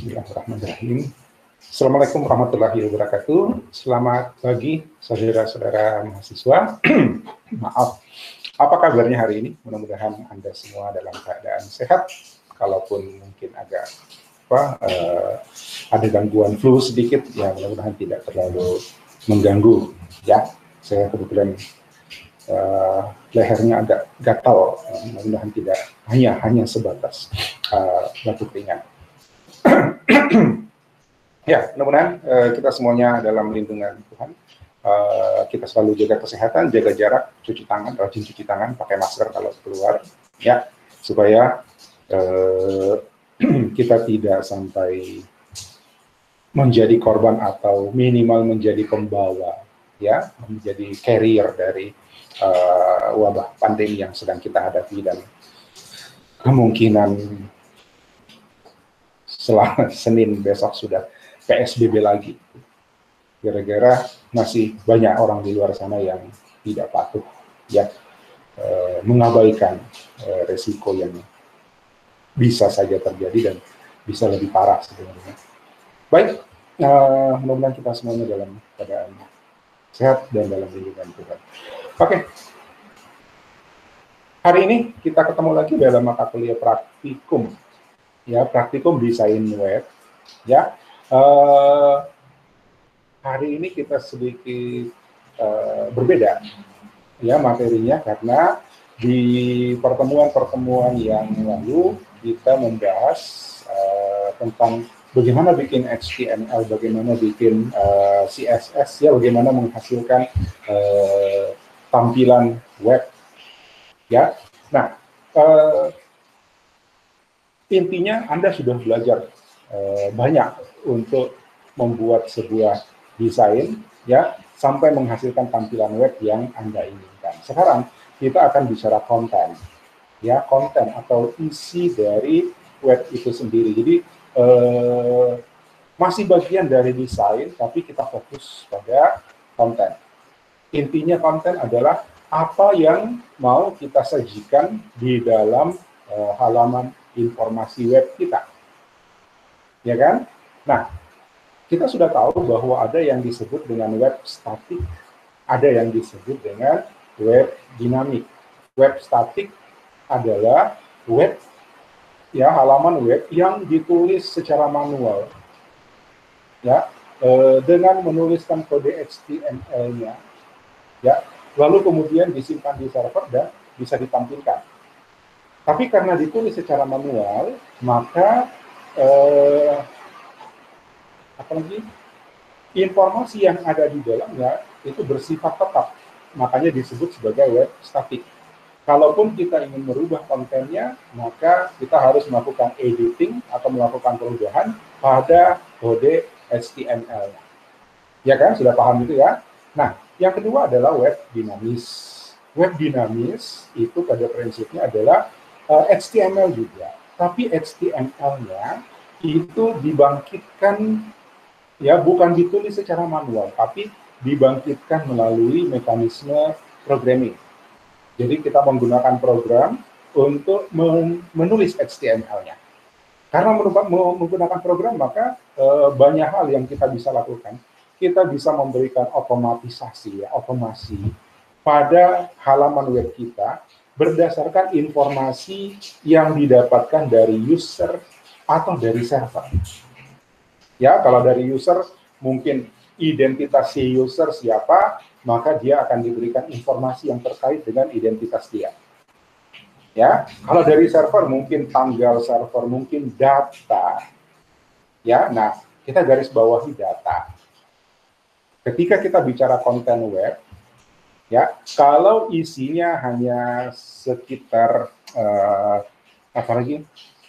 Bismillahirrahmanirrahim. Assalamualaikum warahmatullahi wabarakatuh. Selamat pagi saudara-saudara mahasiswa. Maaf, apa kabarnya hari ini? Mudah-mudahan Anda semua dalam keadaan sehat. Kalaupun mungkin agak ada gangguan flu sedikit, ya mudah-mudahan tidak terlalu mengganggu. Ya, saya kebetulan lehernya agak gatal, mudah-mudahan tidak hanya sebatas batuk ringan. Ya, mudah-mudahan kita semuanya dalam lindungan Tuhan. Kita selalu jaga kesehatan, jaga jarak, cuci tangan, rajin cuci tangan, pakai masker kalau keluar, ya, supaya kita tidak sampai menjadi korban atau minimal menjadi pembawa, ya, menjadi carrier dari wabah pandemi yang sedang kita hadapi, dan kemungkinan selama Senin besok sudah PSBB lagi, gara-gara masih banyak orang di luar sana yang tidak patuh, ya, mengabaikan resiko yang bisa saja terjadi dan bisa lebih parah sebenarnya. Baik, mudah-mudahan kita semuanya dalam keadaan sehat dan dalam lindungan Tuhan. Oke, hari ini kita ketemu lagi dalam mata kuliah praktikum, ya, praktikum desain web, ya. Hari ini kita sedikit berbeda, ya, materinya, karena di pertemuan-pertemuan yang lalu kita membahas tentang bagaimana bikin HTML, bagaimana bikin CSS, ya, bagaimana menghasilkan tampilan web, ya. Nah, intinya Anda sudah belajar banyak untuk membuat sebuah desain, ya, sampai menghasilkan tampilan web yang Anda inginkan. Sekarang kita akan bicara konten, ya, konten atau isi dari web itu sendiri. Jadi masih bagian dari desain, tapi kita fokus pada konten. Intinya konten adalah apa yang mau kita sajikan di dalam halaman informasi web kita, ya kan? Nah, kita sudah tahu bahwa ada yang disebut dengan web statik, ada yang disebut dengan web dinamik. Web statik adalah web, ya, halaman web yang ditulis secara manual, ya, dengan menuliskan kode HTML-nya, ya, lalu kemudian disimpan di server dan bisa ditampilkan. Tapi karena ditulis secara manual, maka apalagi informasi yang ada di dalamnya itu bersifat tetap, makanya disebut sebagai web statik. Kalaupun kita ingin merubah kontennya, maka kita harus melakukan editing atau melakukan perubahan pada kode HTML. Ya kan, sudah paham itu, ya? Nah, yang kedua adalah web dinamis. Web dinamis itu pada prinsipnya adalah HTML juga, tapi HTML-nya itu dibangkitkan, ya, bukan ditulis secara manual, tapi dibangkitkan melalui mekanisme programming. Jadi kita menggunakan program untuk menulis HTML-nya. Karena menggunakan program, maka banyak hal yang kita bisa lakukan. Kita bisa memberikan otomatisasi, ya, otomasi pada halaman web kita berdasarkan informasi yang didapatkan dari user atau dari server. Ya, kalau dari user mungkin identitas si user siapa, maka dia akan diberikan informasi yang terkait dengan identitas dia. Ya, kalau dari server mungkin tanggal server, mungkin data. Ya, nah, kita garis bawahi data. Ketika kita bicara konten web, ya, kalau isinya hanya sekitar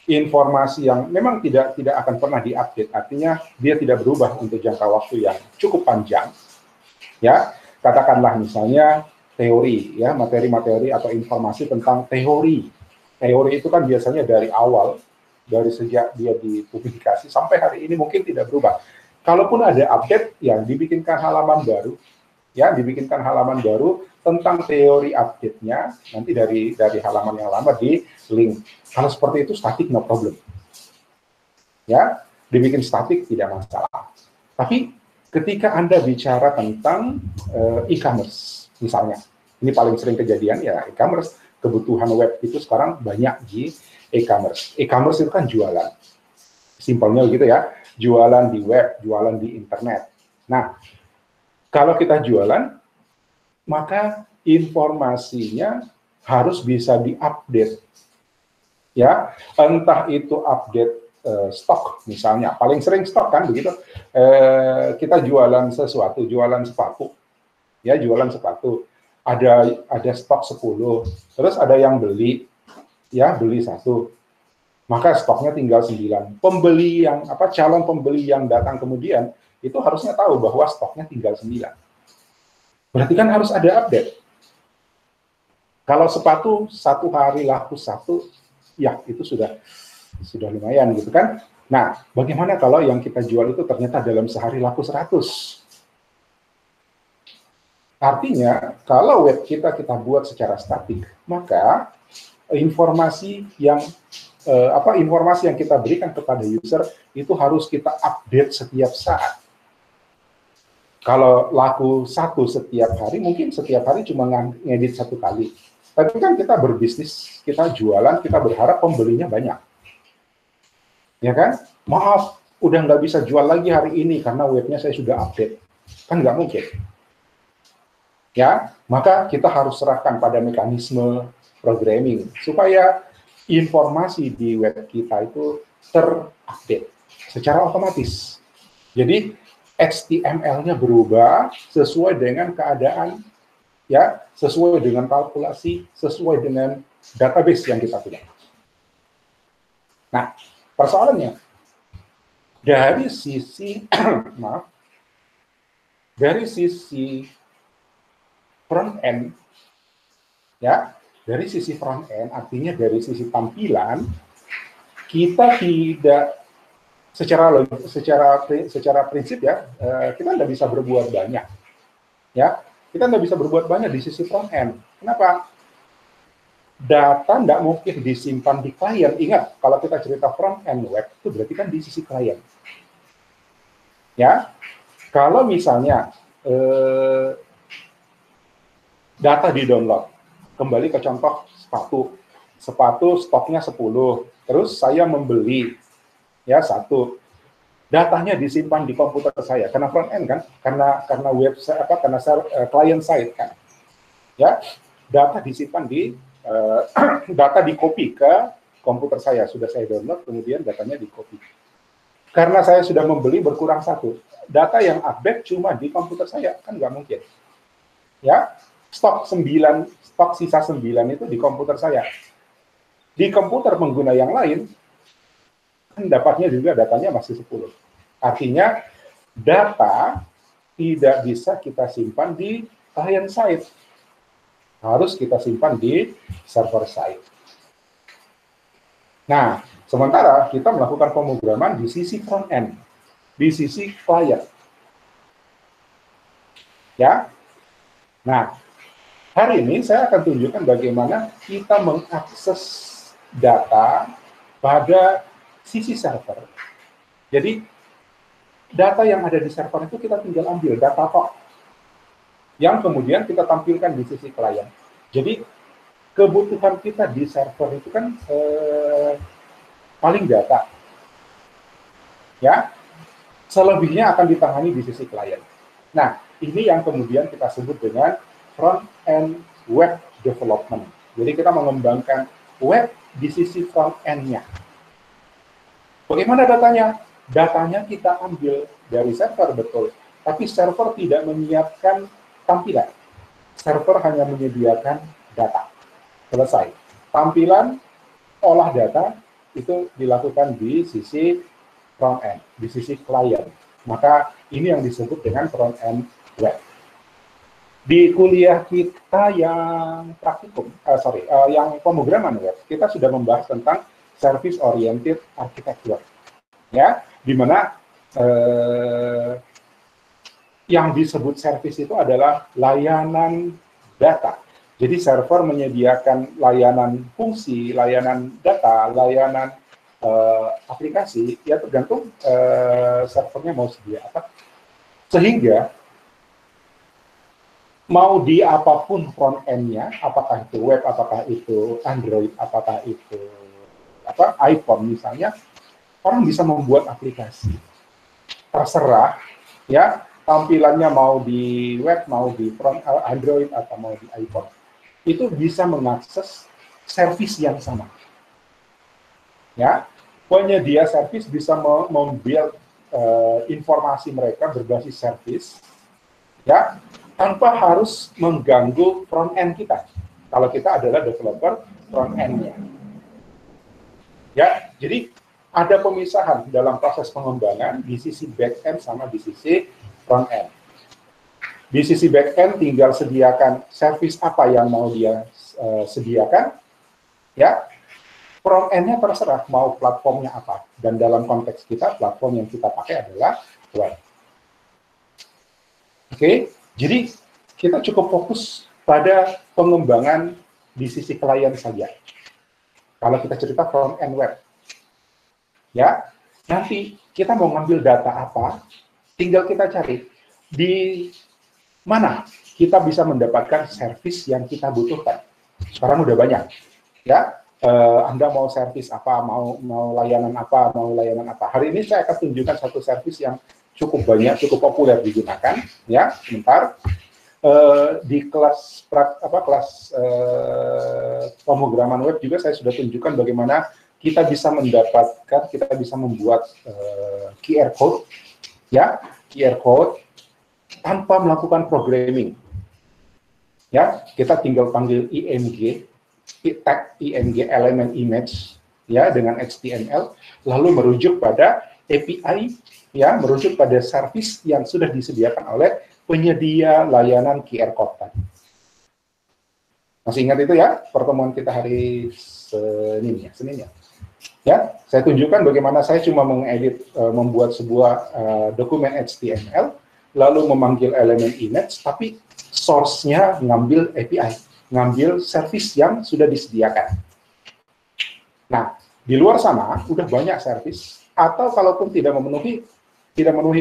informasi yang memang tidak akan pernah diupdate, artinya dia tidak berubah untuk jangka waktu yang cukup panjang, ya, katakanlah misalnya teori, ya, materi-materi atau informasi tentang teori. Teori itu kan biasanya dari awal, dari sejak dia dipublikasi sampai hari ini mungkin tidak berubah. Kalaupun ada update, ya, dibikinkan halaman baru, ya, dibikinkan halaman baru tentang teori update-nya, nanti dari halaman yang lama di link. Kalau seperti itu static, no problem. Ya, dibikin statik tidak masalah. Tapi ketika Anda bicara tentang e-commerce, misalnya, ini paling sering kejadian ya e-commerce, kebutuhan web itu sekarang banyak di e-commerce. E-commerce itu kan jualan, simpelnya gitu ya, jualan di web, jualan di internet. Nah, kalau kita jualan, maka informasinya harus bisa diupdate, ya, entah itu update stok misalnya, paling sering stok kan begitu, kita jualan sesuatu, jualan sepatu, ya jualan sepatu, ada stok 10, terus ada yang beli, ya beli 1, maka stoknya tinggal 9. Pembeli yang calon pembeli yang datang kemudian itu harusnya tahu bahwa stoknya tinggal 9. Berarti kan harus ada update. Kalau sepatu 1 hari laku 1, ya itu sudah lumayan gitu kan. Nah, bagaimana kalau yang kita jual itu ternyata dalam sehari laku 100? Artinya, kalau web kita buat secara statik, maka informasi yang kita berikan kepada user itu harus kita update setiap saat. Kalau laku 1 setiap hari, mungkin setiap hari cuma ngedit 1 kali. Tapi kan kita berbisnis, kita jualan, kita berharap pembelinya banyak. Ya kan? Maaf, udah nggak bisa jual lagi hari ini karena webnya saya sudah update. Kan nggak mungkin. Ya, maka kita harus serahkan pada mekanisme programming supaya informasi di web kita itu terupdate secara otomatis. Jadi HTML-nya berubah sesuai dengan keadaan, ya, sesuai dengan kalkulasi, sesuai dengan database yang kita punya. Nah, persoalannya dari sisi dari sisi front end, ya, dari sisi front end artinya dari sisi tampilan kita tidak secara prinsip ya, kita tidak bisa berbuat banyak, ya, kita tidak bisa berbuat banyak di sisi front end. Kenapa? Data tidak mungkin disimpan di klien. Ingat, kalau kita cerita front end web itu berarti kan di sisi klien. Ya, kalau misalnya data di download, kembali ke contoh sepatu stoknya 10, terus saya membeli ya 1, datanya disimpan di komputer saya karena front end kan, karena website karena client side kan, ya, data disimpan di data di copy ke komputer saya, sudah saya download, kemudian datanya di copy. Karena saya sudah membeli berkurang 1, data yang update cuma di komputer saya, kan nggak mungkin. Ya, stok sisa 9 itu di komputer saya. Di komputer pengguna yang lain, kan dapatnya juga datanya masih 10. Artinya, data tidak bisa kita simpan di client side. Harus kita simpan di server side. Nah, sementara kita melakukan pemrograman di sisi front end, di sisi client. Ya. Nah, hari ini saya akan tunjukkan bagaimana kita mengakses data pada sisi server. Jadi, data yang ada di server itu kita tinggal ambil, data kok, yang kemudian kita tampilkan di sisi klien. Jadi, kebutuhan kita di server itu kan paling data. Ya, selebihnya akan ditangani di sisi klien. Nah, ini yang kemudian kita sebut dengan front-end web development. Jadi, kita mengembangkan web di sisi front-end-nya. Bagaimana datanya? Datanya kita ambil dari server, betul. Tapi server tidak menyiapkan tampilan. Server hanya menyediakan data. Selesai. Tampilan, olah data, itu dilakukan di sisi front-end, di sisi klien. Maka ini yang disebut dengan front-end web. Di kuliah kita yang praktikum, yang pemrograman web, kita sudah membahas tentang service-oriented architecture. Ya, di mana yang disebut service itu adalah layanan data. Jadi server menyediakan layanan fungsi, layanan data, layanan aplikasi, ya tergantung servernya mau sedia apa. Sehingga mau di apapun front end-nya, apakah itu web, apakah itu Android, apakah itu iPhone misalnya, orang bisa membuat aplikasi. Terserah, ya, tampilannya mau di web, mau di front Android, atau mau di iPhone, itu bisa mengakses service yang sama. Ya, penyedia service bisa membuild informasi mereka berbasis service, ya, tanpa harus mengganggu front end kita. Kalau kita adalah developer front end-nya. Ya, jadi ada pemisahan dalam proses pengembangan di sisi back end sama di sisi front end. Di sisi back end tinggal sediakan service apa yang mau dia sediakan, ya. Front end-nya terserah mau platformnya apa. Dan dalam konteks kita, platform yang kita pakai adalah web. Oke, jadi kita cukup fokus pada pengembangan di sisi klien saja. Kalau kita cerita front end web, ya, nanti kita mau ngambil data apa, tinggal kita cari di mana kita bisa mendapatkan service yang kita butuhkan. Sekarang udah banyak, ya. Anda mau service apa, mau layanan apa, mau layanan apa. Hari ini saya akan tunjukkan satu service yang cukup banyak, cukup populer digunakan, ya. Sebentar. Di kelas pemrograman web juga saya sudah tunjukkan bagaimana kita bisa mendapatkan, kita bisa membuat QR code, ya, QR code tanpa melakukan programming. Ya, kita tinggal panggil IMG, tag IMG element image, ya, dengan HTML, lalu merujuk pada API, ya, merujuk pada service yang sudah disediakan oleh penyedia layanan QR code tadi. Masih ingat itu ya, pertemuan kita hari Senin ya? Ya, saya tunjukkan bagaimana saya cuma mengedit, membuat sebuah dokumen HTML, lalu memanggil elemen image, tapi source-nya ngambil API, ngambil service yang sudah disediakan. Nah, di luar sana udah banyak service, atau kalaupun tidak memenuhi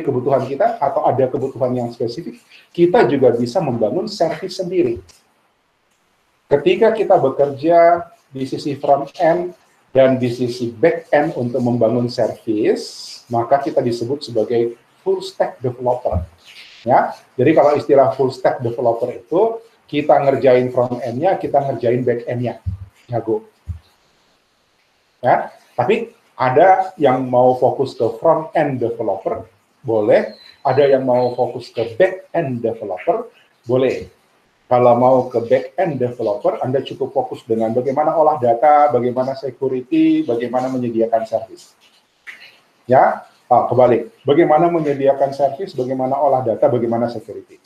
kebutuhan kita, atau ada kebutuhan yang spesifik, kita juga bisa membangun service sendiri. Ketika kita bekerja di sisi front end dan di sisi back end untuk membangun service, maka kita disebut sebagai full stack developer. Ya, jadi kalau istilah full stack developer itu, kita ngerjain front end-nya, kita ngerjain back end-nya. Jago. Ya, tapi ada yang mau fokus ke front end developer, boleh. Ada yang mau fokus ke back end developer, boleh. Kalau mau ke back end developer, Anda cukup fokus dengan bagaimana olah data, bagaimana security, bagaimana menyediakan service. Ya, kebalik. Bagaimana menyediakan service, bagaimana olah data, bagaimana security.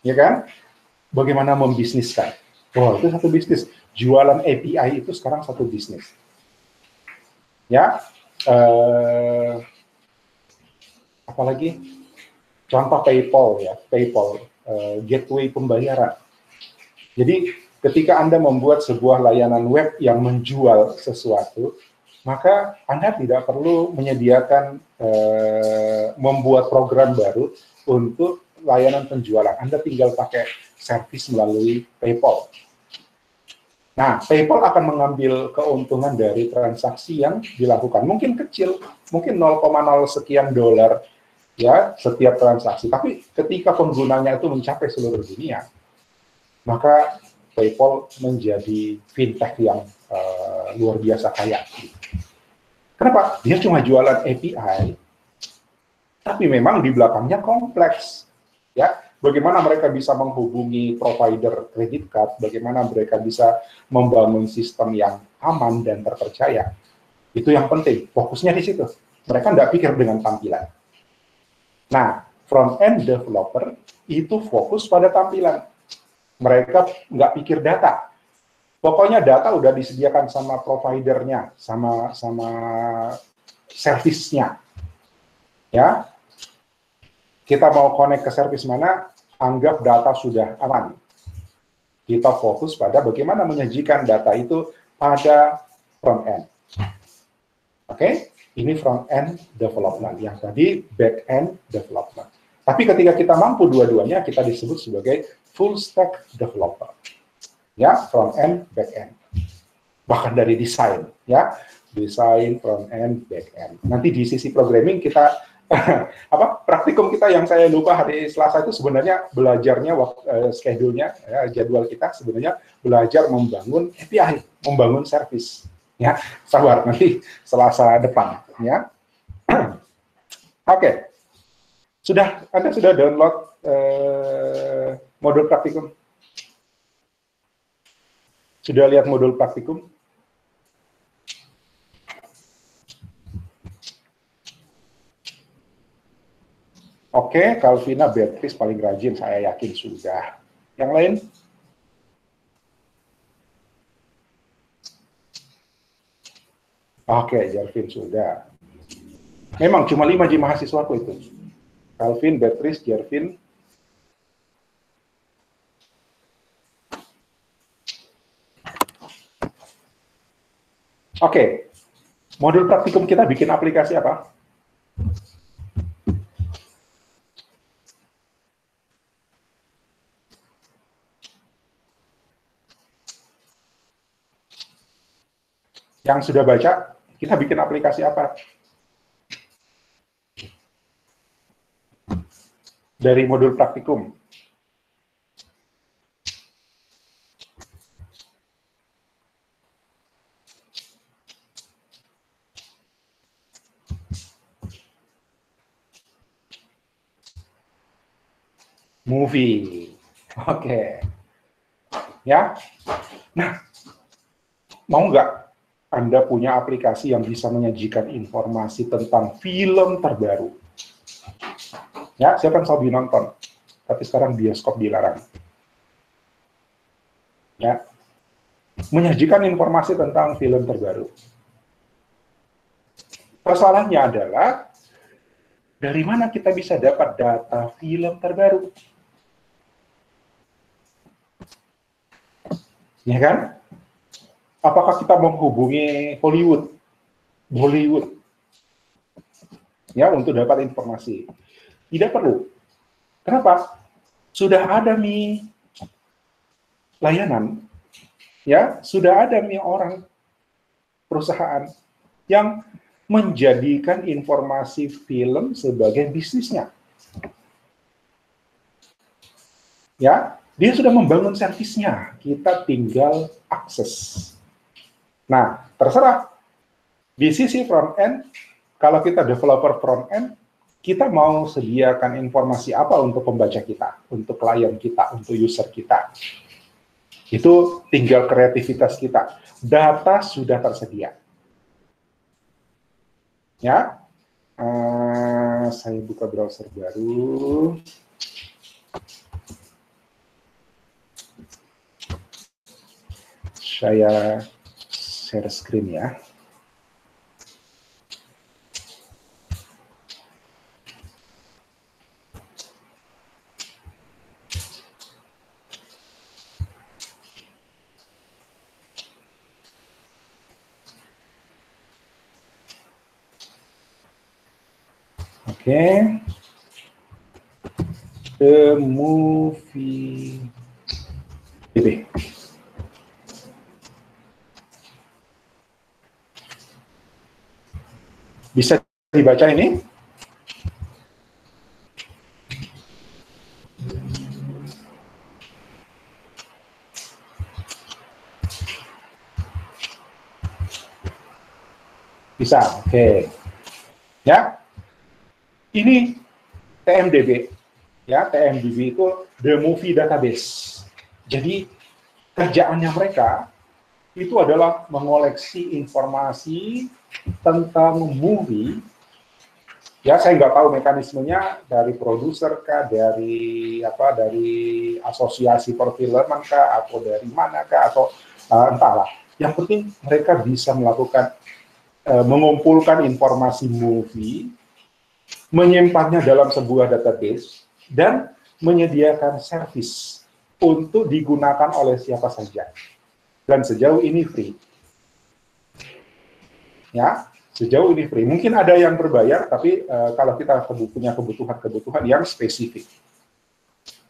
Ya kan? Bagaimana membisniskan. Oh, itu satu bisnis. Jualan API itu sekarang satu bisnis. Ya, apalagi contoh PayPal ya, PayPal gateway pembayaran. Jadi ketika Anda membuat sebuah layanan web yang menjual sesuatu, maka Anda tidak perlu menyediakan membuat program baru untuk layanan penjualan. Anda tinggal pakai service melalui PayPal. Nah, PayPal akan mengambil keuntungan dari transaksi yang dilakukan. Mungkin kecil, mungkin 0,0 sekian dolar ya setiap transaksi. Tapi ketika penggunanya itu mencapai seluruh dunia, maka PayPal menjadi fintech yang luar biasa kaya. Kenapa? Dia cuma jualan API, tapi memang di belakangnya kompleks. Ya, bagaimana mereka bisa menghubungi provider kredit card, bagaimana mereka bisa membangun sistem yang aman dan terpercaya. Itu yang penting, fokusnya di situ. Mereka nggak pikir dengan tampilan. Nah, front-end developer itu fokus pada tampilan. Mereka nggak pikir data. Pokoknya data udah disediakan sama providernya, sama service-nya. Ya, kita mau connect ke service mana, anggap data sudah aman. Kita fokus pada bagaimana menyajikan data itu pada front-end. Oke, ini front-end development, yang tadi back-end development. Tapi ketika kita mampu dua-duanya, kita disebut sebagai full stack developer. Ya, front-end, back-end. Bahkan dari desain, ya, desain, front-end, back-end. Nanti di sisi programming kita, praktikum kita yang saya lupa hari Selasa itu sebenarnya belajarnya, schedule-nya, ya, jadwal kita sebenarnya belajar membangun API, membangun service. Ya, sabar nanti Selasa depan, ya. Oke. Anda sudah download modul praktikum? Sudah lihat modul praktikum? Oke, Calvina, Beatrice paling rajin, saya yakin sudah. Yang lain? Oke, Jarvin sudah. Memang cuma 5 mahasiswaku itu. Calvin, Beatrice, Jarvin. Oke, modul praktikum kita bikin aplikasi apa? Yang sudah baca, kita bikin aplikasi apa? Dari modul praktikum. Movie. Oke. Ya. Nah, mau nggak Anda punya aplikasi yang bisa menyajikan informasi tentang film terbaru? Ya, siapa yang hobi nonton? Tapi sekarang bioskop dilarang. Ya, menyajikan informasi tentang film terbaru. Persoalannya adalah, dari mana kita bisa dapat data film terbaru? Ya kan? Apakah kita menghubungi Hollywood, Bollywood, ya, untuk dapat informasi? Tidak perlu. Kenapa? Sudah ada nih layanan, ya, sudah ada nih orang, perusahaan yang menjadikan informasi film sebagai bisnisnya. Ya, dia sudah membangun servisnya, kita tinggal akses. Nah, terserah. Di sisi front-end, kalau kita developer front-end, kita mau sediakan informasi apa untuk pembaca kita, untuk klien kita, untuk user kita. Itu tinggal kreativitas kita. Data sudah tersedia. Ya, saya buka browser baru. Saya share screen ya. Oke. The movie DB. Bisa dibaca ini? Bisa, oke. Ya, ini TMDB. Ya, TMDB itu The Movie Database. Jadi, kerjaannya mereka itu adalah mengoleksi informasi tentang movie. Ya, saya nggak tahu mekanismenya dari produser kah, dari asosiasi perfilman kah, atau dari mana kah, atau entahlah. Yang penting mereka bisa melakukan mengumpulkan informasi movie, menyimpannya dalam sebuah database, dan menyediakan service untuk digunakan oleh siapa saja. Dan sejauh ini free. ya. Sejauh ini free. Mungkin ada yang berbayar, tapi kalau kita punya kebutuhan yang spesifik.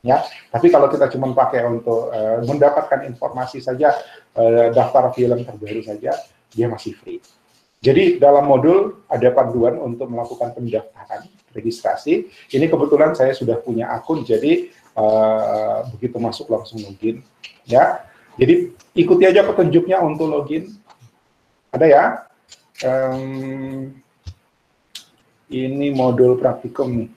Ya, tapi kalau kita cuma pakai untuk mendapatkan informasi saja, daftar film terbaru saja, dia masih free. Jadi dalam modul ada panduan untuk melakukan pendaftaran, registrasi. Ini kebetulan saya sudah punya akun, jadi begitu masuk langsung login. Ya, jadi ikuti aja petunjuknya untuk login. Ada ya. Ini modul praktikum nih.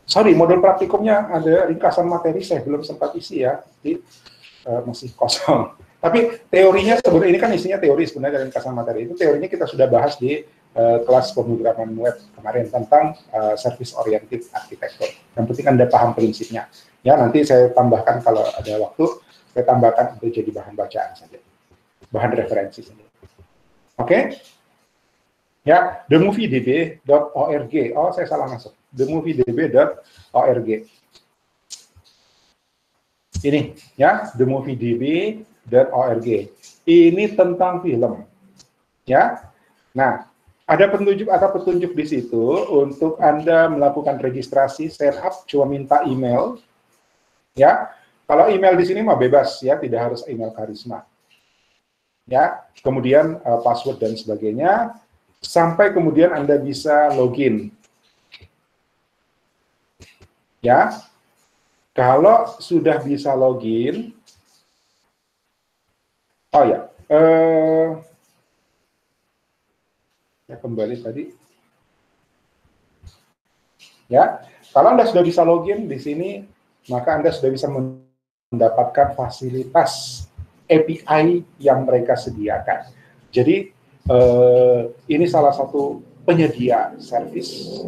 Sorry, modul praktikumnya ada ringkasan materi, saya belum sempat isi ya, jadi masih kosong. Tapi teorinya sebenarnya ini kan isinya teori sebenarnya dari ringkasan materi itu, teorinya kita sudah bahas di kelas pemrograman web kemarin tentang service oriented architecture. Yang penting Anda paham prinsipnya. Ya, nanti saya tambahkan kalau ada waktu, saya tambahkan untuk jadi bahan bacaan saja, bahan referensi saja. Oke? Ya, themoviedb.org. Oh, saya salah masuk. themoviedb.org. Ini ya, themoviedb.org. Ini tentang film. Ya. Nah, ada petunjuk di situ untuk Anda melakukan registrasi, sign up, cuma minta email. Ya. Kalau email di sini mah bebas ya, tidak harus email Karisma. Ya, kemudian password dan sebagainya. Sampai kemudian Anda bisa login. Ya, kalau sudah bisa login, oh ya, ya kembali tadi. Ya, kalau Anda sudah bisa login di sini, maka Anda sudah bisa mendapatkan fasilitas API yang mereka sediakan. Jadi ini salah satu penyedia service,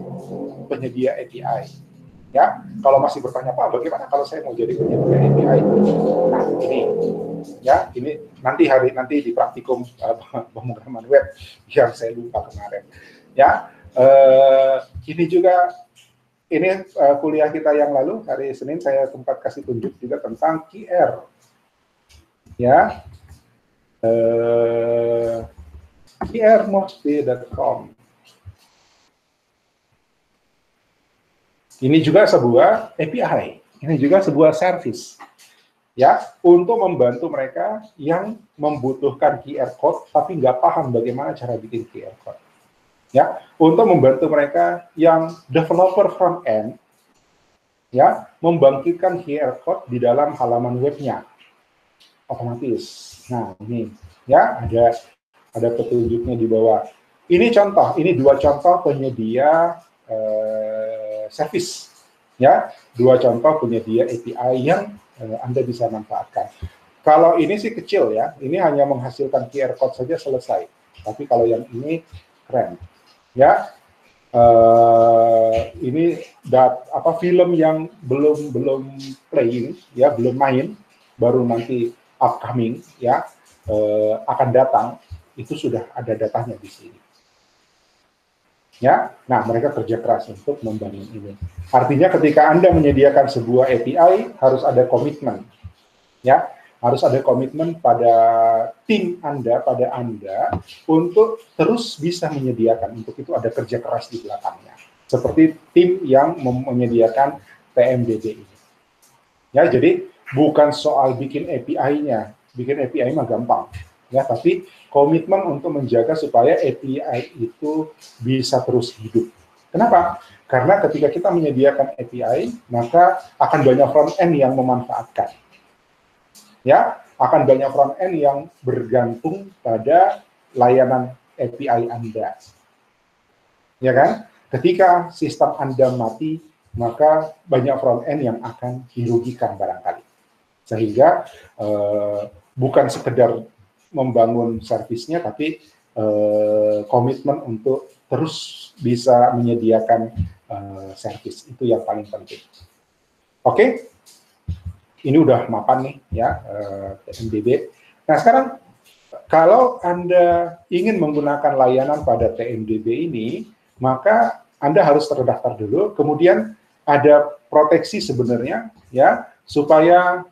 penyedia API. Ya, kalau masih bertanya, Pak, bagaimana kalau saya mau jadi penyedia API? Nah, ini, ya, ini nanti di praktikum pemrograman web yang saya lupa kemarin. Ya, ini juga, ini kuliah kita yang lalu hari Senin saya sempat kasih tunjuk juga tentang QR. Ya. qrmosby.com. Ini juga sebuah API, ini juga sebuah service, ya, untuk membantu mereka yang membutuhkan QR code tapi nggak paham bagaimana cara bikin QR code, ya, untuk membantu mereka yang developer front end, ya, membangkitkan QR code di dalam halaman webnya otomatis. Nah, ini, ya, ada petunjuknya di bawah. Ini contoh, ini dua contoh penyedia service, ya, dua contoh penyedia API yang Anda bisa manfaatkan. Kalau ini sih kecil ya, ini hanya menghasilkan QR code saja selesai. Tapi kalau yang ini keren, ya. Ini film yang belum playing, ya, belum main, baru nanti upcoming, ya, akan datang, itu sudah ada datanya di sini. Ya, nah mereka kerja keras untuk membangun ini. Artinya ketika Anda menyediakan sebuah API harus ada komitmen, ya, harus ada komitmen pada tim Anda, pada Anda untuk terus bisa menyediakan. Untuk itu ada kerja keras di belakangnya. Seperti tim yang menyediakan TMDB ini. Ya, jadi bukan soal bikin API-nya, bikin API mah gampang. Ya, tapi komitmen untuk menjaga supaya API itu bisa terus hidup. Kenapa? Karena ketika kita menyediakan API, maka akan banyak front end yang memanfaatkan. Ya, akan banyak front end yang bergantung pada layanan API Anda. Ya kan? Ketika sistem Anda mati, maka banyak front end yang akan dirugikan barangkali. Sehingga bukan sekedar membangun servisnya, tapi komitmen untuk terus bisa menyediakan servis, itu yang paling penting. Oke, ini udah mapan nih ya, TMDB. Nah sekarang kalau Anda ingin menggunakan layanan pada TMDB ini, maka Anda harus terdaftar dulu, kemudian ada proteksi sebenarnya ya, supaya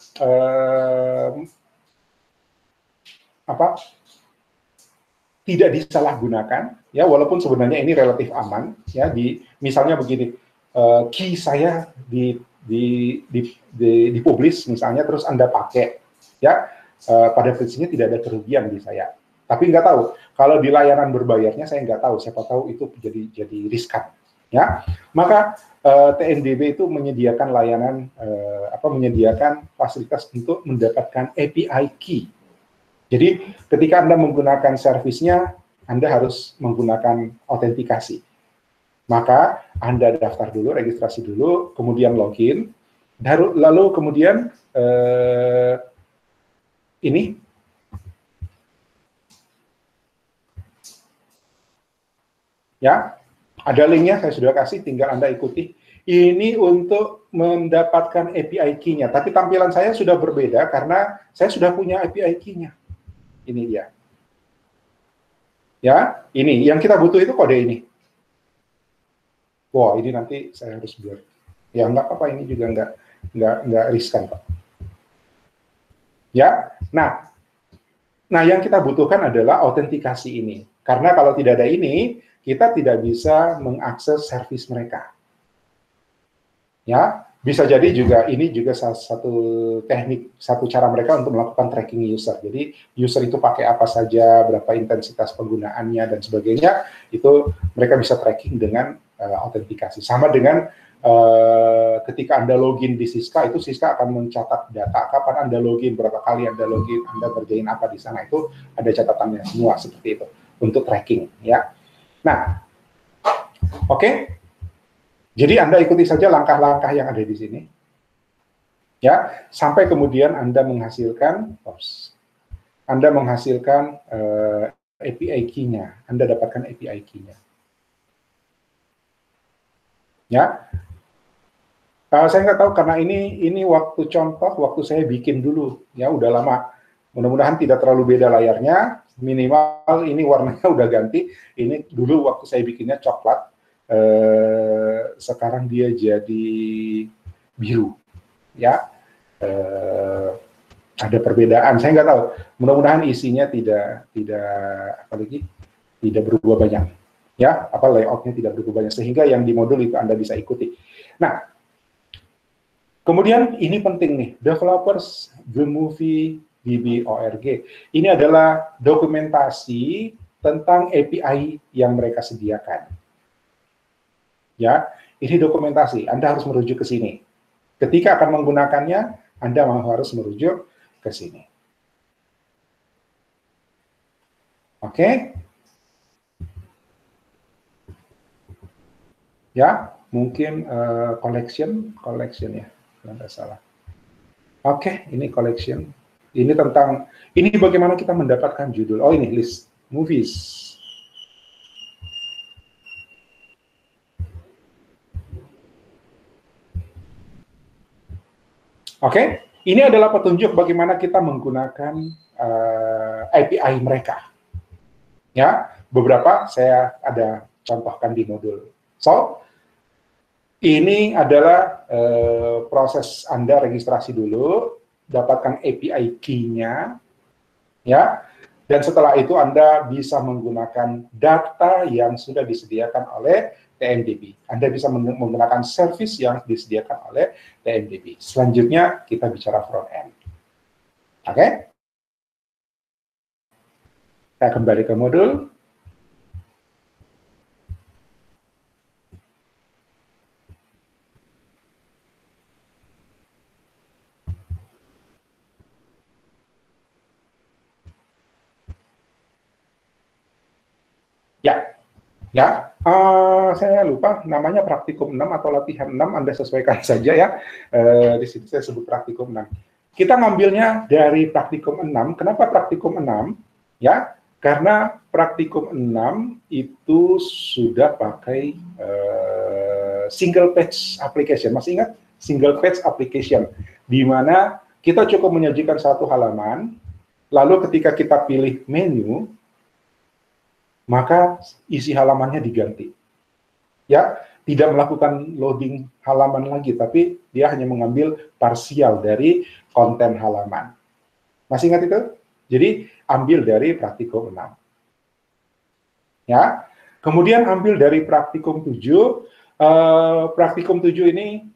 tidak disalahgunakan, ya, walaupun sebenarnya ini relatif aman, ya. Misalnya begini, key saya dipublish misalnya, terus Anda pakai, ya, pada prinsipnya tidak ada kerugian di saya. Tapi nggak tahu, kalau di layanan berbayarnya saya nggak tahu, siapa tahu itu jadi riskan, ya. Maka TNDB itu menyediakan layanan, menyediakan fasilitas untuk mendapatkan API key. Jadi ketika Anda menggunakan servisnya, Anda harus menggunakan autentikasi. Maka Anda daftar dulu, registrasi dulu, kemudian login, lalu kemudian ini ya, ada linknya, saya sudah kasih, tinggal Anda ikuti. Ini untuk mendapatkan API key-nya, tapi tampilan saya sudah berbeda karena saya sudah punya API key-nya. Ini dia. Ya, ini yang kita butuh itu kode ini. Wah, ini nanti saya harus blur. Ya, nggak apa-apa, ini juga nggak riskan, Pak. Ya, nah yang kita butuhkan adalah autentikasi ini. Karena kalau tidak ada ini, kita tidak bisa mengakses servis mereka. Ya, bisa jadi juga ini juga salah satu teknik, satu cara mereka untuk melakukan tracking user. Jadi user itu pakai apa saja, berapa intensitas penggunaannya dan sebagainya, itu mereka bisa tracking dengan autentikasi. Sama dengan ketika Anda login di Siska, itu Siska akan mencatat data kapan Anda login, berapa kali Anda login, Anda kerjain apa di sana, itu ada catatannya semua seperti itu untuk tracking, ya. Nah, oke. Jadi Anda ikuti saja langkah-langkah yang ada di sini, ya, sampai kemudian Anda menghasilkan, API key-nya, Anda dapatkan API key-nya, ya. Saya nggak tahu karena ini waktu contoh, waktu saya bikin dulu, ya, udah lama. Mudah-mudahan tidak terlalu beda layarnya, minimal ini warnanya udah ganti. Ini dulu waktu saya bikinnya coklat. Sekarang dia jadi biru, ya. Ada perbedaan, saya nggak tahu. Mudah-mudahan isinya tidak berubah banyak, ya. Layoutnya tidak berubah banyak sehingga yang di modul itu Anda bisa ikuti. Nah, kemudian ini penting nih, developers the movie DB.org. Ini adalah dokumentasi tentang API yang mereka sediakan. Ya, ini dokumentasi. Anda harus merujuk ke sini. Ketika akan menggunakannya, Anda harus merujuk ke sini. Oke? Ya, mungkin collection ya, kalau nggak salah. Oke, ini collection. Ini bagaimana kita mendapatkan judul. Oh, ini list movies. Oke, ini adalah petunjuk bagaimana kita menggunakan API mereka. Ya, beberapa saya ada contohkan di modul. So, ini adalah proses Anda registrasi dulu, dapatkan API key-nya, ya, dan setelah itu Anda bisa menggunakan data yang sudah disediakan oleh TNDB. Anda bisa menggunakan service yang disediakan oleh TNDB. Selanjutnya kita bicara front end. Oke? Saya kembali ke modul. Ya, saya lupa namanya praktikum 6 atau latihan 6, Anda sesuaikan saja ya. Di situ saya sebut praktikum 6. Kita ngambilnya dari praktikum 6. Kenapa praktikum 6? Ya, karena praktikum 6 itu sudah pakai single page application. Masih ingat? Single page application, di mana kita cukup menyajikan satu halaman, lalu ketika kita pilih menu, maka isi halamannya diganti. Ya, tidak melakukan loading halaman lagi, tapi dia hanya mengambil parsial dari konten halaman. Masih ingat itu? Jadi, ambil dari praktikum 6. Ya. Kemudian ambil dari praktikum 7. Praktikum 7 ini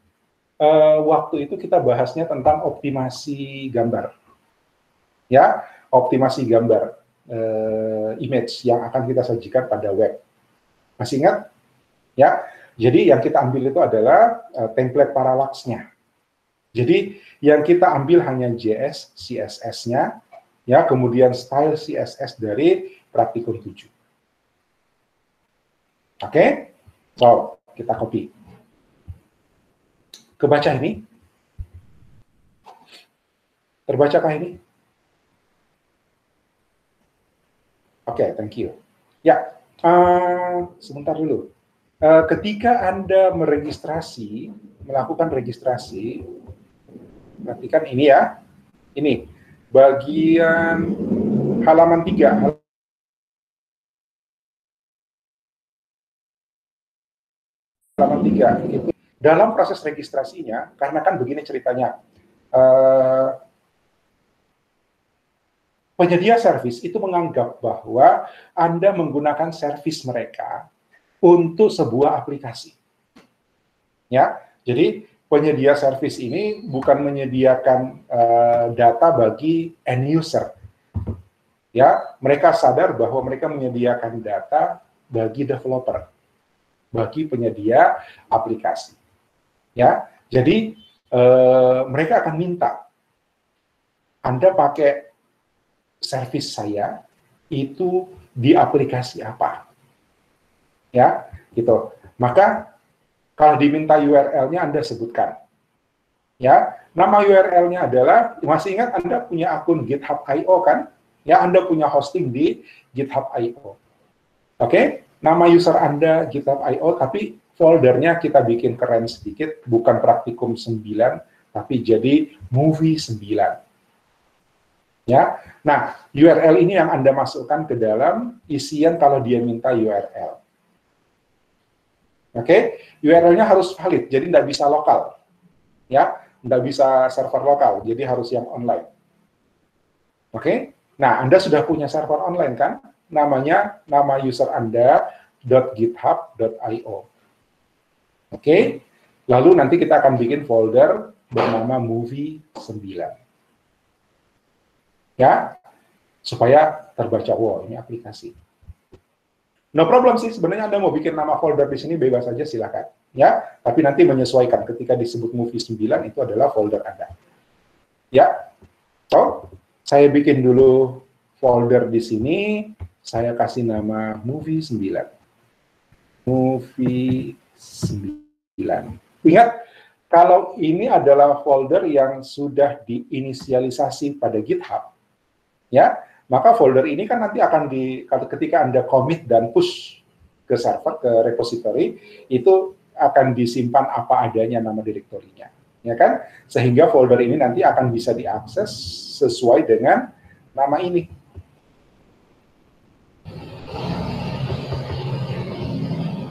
waktu itu kita bahasnya tentang optimasi gambar. Ya, optimasi gambar image yang akan kita sajikan pada web. Masih ingat? Ya. Jadi yang kita ambil itu adalah template parallax-nya. Jadi yang kita ambil hanya JS, CSS-nya, ya, kemudian style CSS dari praktikum 7. Oke? So, kita copy. Kebaca ini? Terbacakah ini? Oke, thank you. Ya, sebentar dulu. Ketika Anda melakukan registrasi, perhatikan ini ya, ini, bagian halaman 3, itu dalam proses registrasinya, karena kan begini ceritanya, penyedia servis itu menganggap bahwa Anda menggunakan servis mereka untuk sebuah aplikasi. Ya, jadi penyedia servis ini bukan menyediakan data bagi end user. Ya, mereka sadar bahwa mereka menyediakan data bagi developer, bagi penyedia aplikasi. Ya, jadi mereka akan minta Anda pakai servis saya itu di aplikasi apa, ya, gitu. Maka kalau diminta URL-nya Anda sebutkan, ya. Nama URL-nya adalah, masih ingat Anda punya akun GitHub.io kan? Ya, Anda punya hosting di GitHub.io. Oke, nama user Anda GitHub.io, tapi foldernya kita bikin keren sedikit, bukan praktikum 9, tapi jadi movie 9. Ya, nah URL ini yang Anda masukkan ke dalam isian kalau dia minta URL. Oke, URL-nya harus valid, jadi tidak bisa lokal, ya, tidak bisa server lokal, jadi harus yang online. Oke, nah Anda sudah punya server online kan? Namanya nama user Anda .github.io. Oke, lalu nanti kita akan bikin folder bernama movie 9. Ya, supaya terbaca, wow, ini aplikasi. No problem sih, sebenarnya Anda mau bikin nama folder di sini bebas saja, silakan. Ya, tapi nanti menyesuaikan ketika disebut movie 9 itu adalah folder Anda. Ya, so, saya bikin dulu folder di sini, saya kasih nama movie 9. Movie 9. Ingat, kalau ini adalah folder yang sudah diinisialisasi pada GitHub, ya, maka folder ini kan nanti akan ketika Anda commit dan push ke server, ke repository, itu akan disimpan apa adanya nama direktorinya, ya kan? Sehingga folder ini nanti akan bisa diakses sesuai dengan nama ini.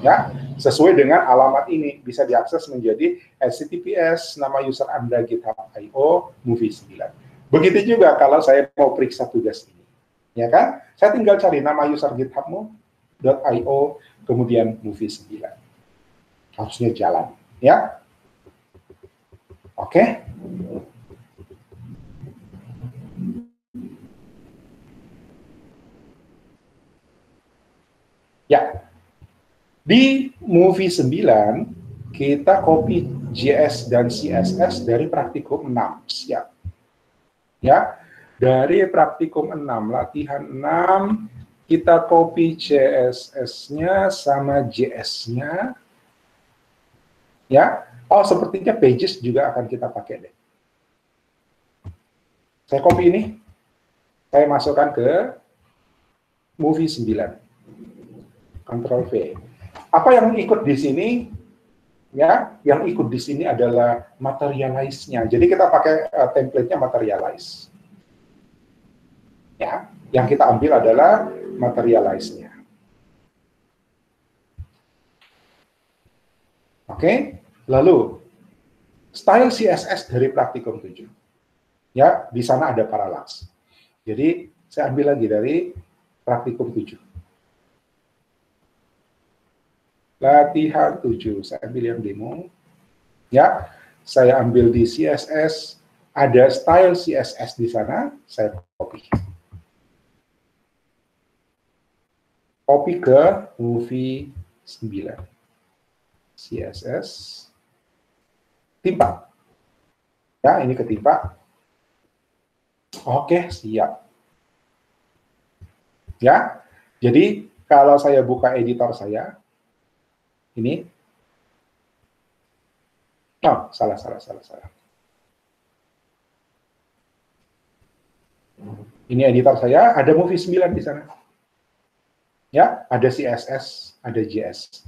Ya, sesuai dengan alamat ini bisa diakses menjadi https nama user Anda GitHub.io movie 9. Begitu juga kalau saya mau periksa tugas ini, ya kan? Saya tinggal cari nama user GitHubmu.io, kemudian movie 9. Harusnya jalan, ya? Oke? Ya, di movie 9, kita copy JS dan CSS dari praktikum 6, siap. Ya, dari praktikum 6, latihan 6, kita copy CSS-nya sama JS-nya. Ya, oh sepertinya pages juga akan kita pakai deh. Saya copy ini, saya masukkan ke movie 9. Ctrl V. Apa yang ikut di sini? Ya, yang ikut di sini adalah materialize-nya. Jadi kita pakai template-nya materialize. Ya, yang kita ambil adalah materialize-nya. Oke, lalu style CSS dari praktikum 7. Ya, di sana ada parallax. Jadi saya ambil lagi dari praktikum 7. latihan 7. Saya ambil yang demo. Ya, saya ambil di CSS, ada style CSS di sana, saya copy. Copy ke movie 9. CSS, timpa. Ya, ini ketimpa. Oke, siap. Ya, jadi kalau saya buka editor saya, ini, oh, salah. Ini editor saya, ada movie 9 di sana. Ya, ada CSS, ada JS.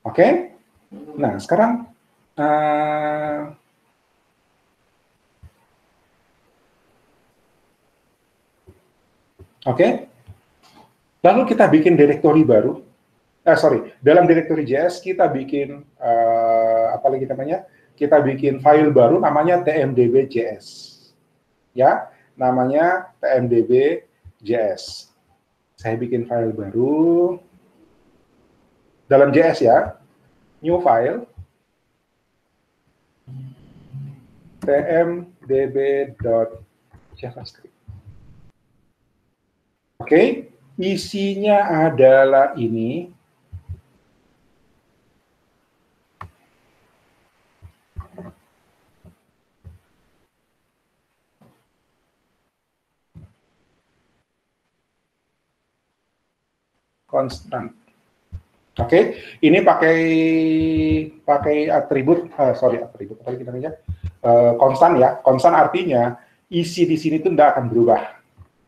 Oke? Nah, sekarang oke? Lalu kita bikin direktori baru. Dalam direktori JS kita bikin apa lagi namanya? Kita bikin file baru namanya tmdb.js. Ya, namanya tmdb.js. Saya bikin file baru dalam JS ya. New file tmdb.javascript. Oke, isinya adalah ini. Konstan. Oke, ini pakai atribut, atribut apa kita namanya? Konstan ya. Konstan artinya isi di sini tuh tidak akan berubah.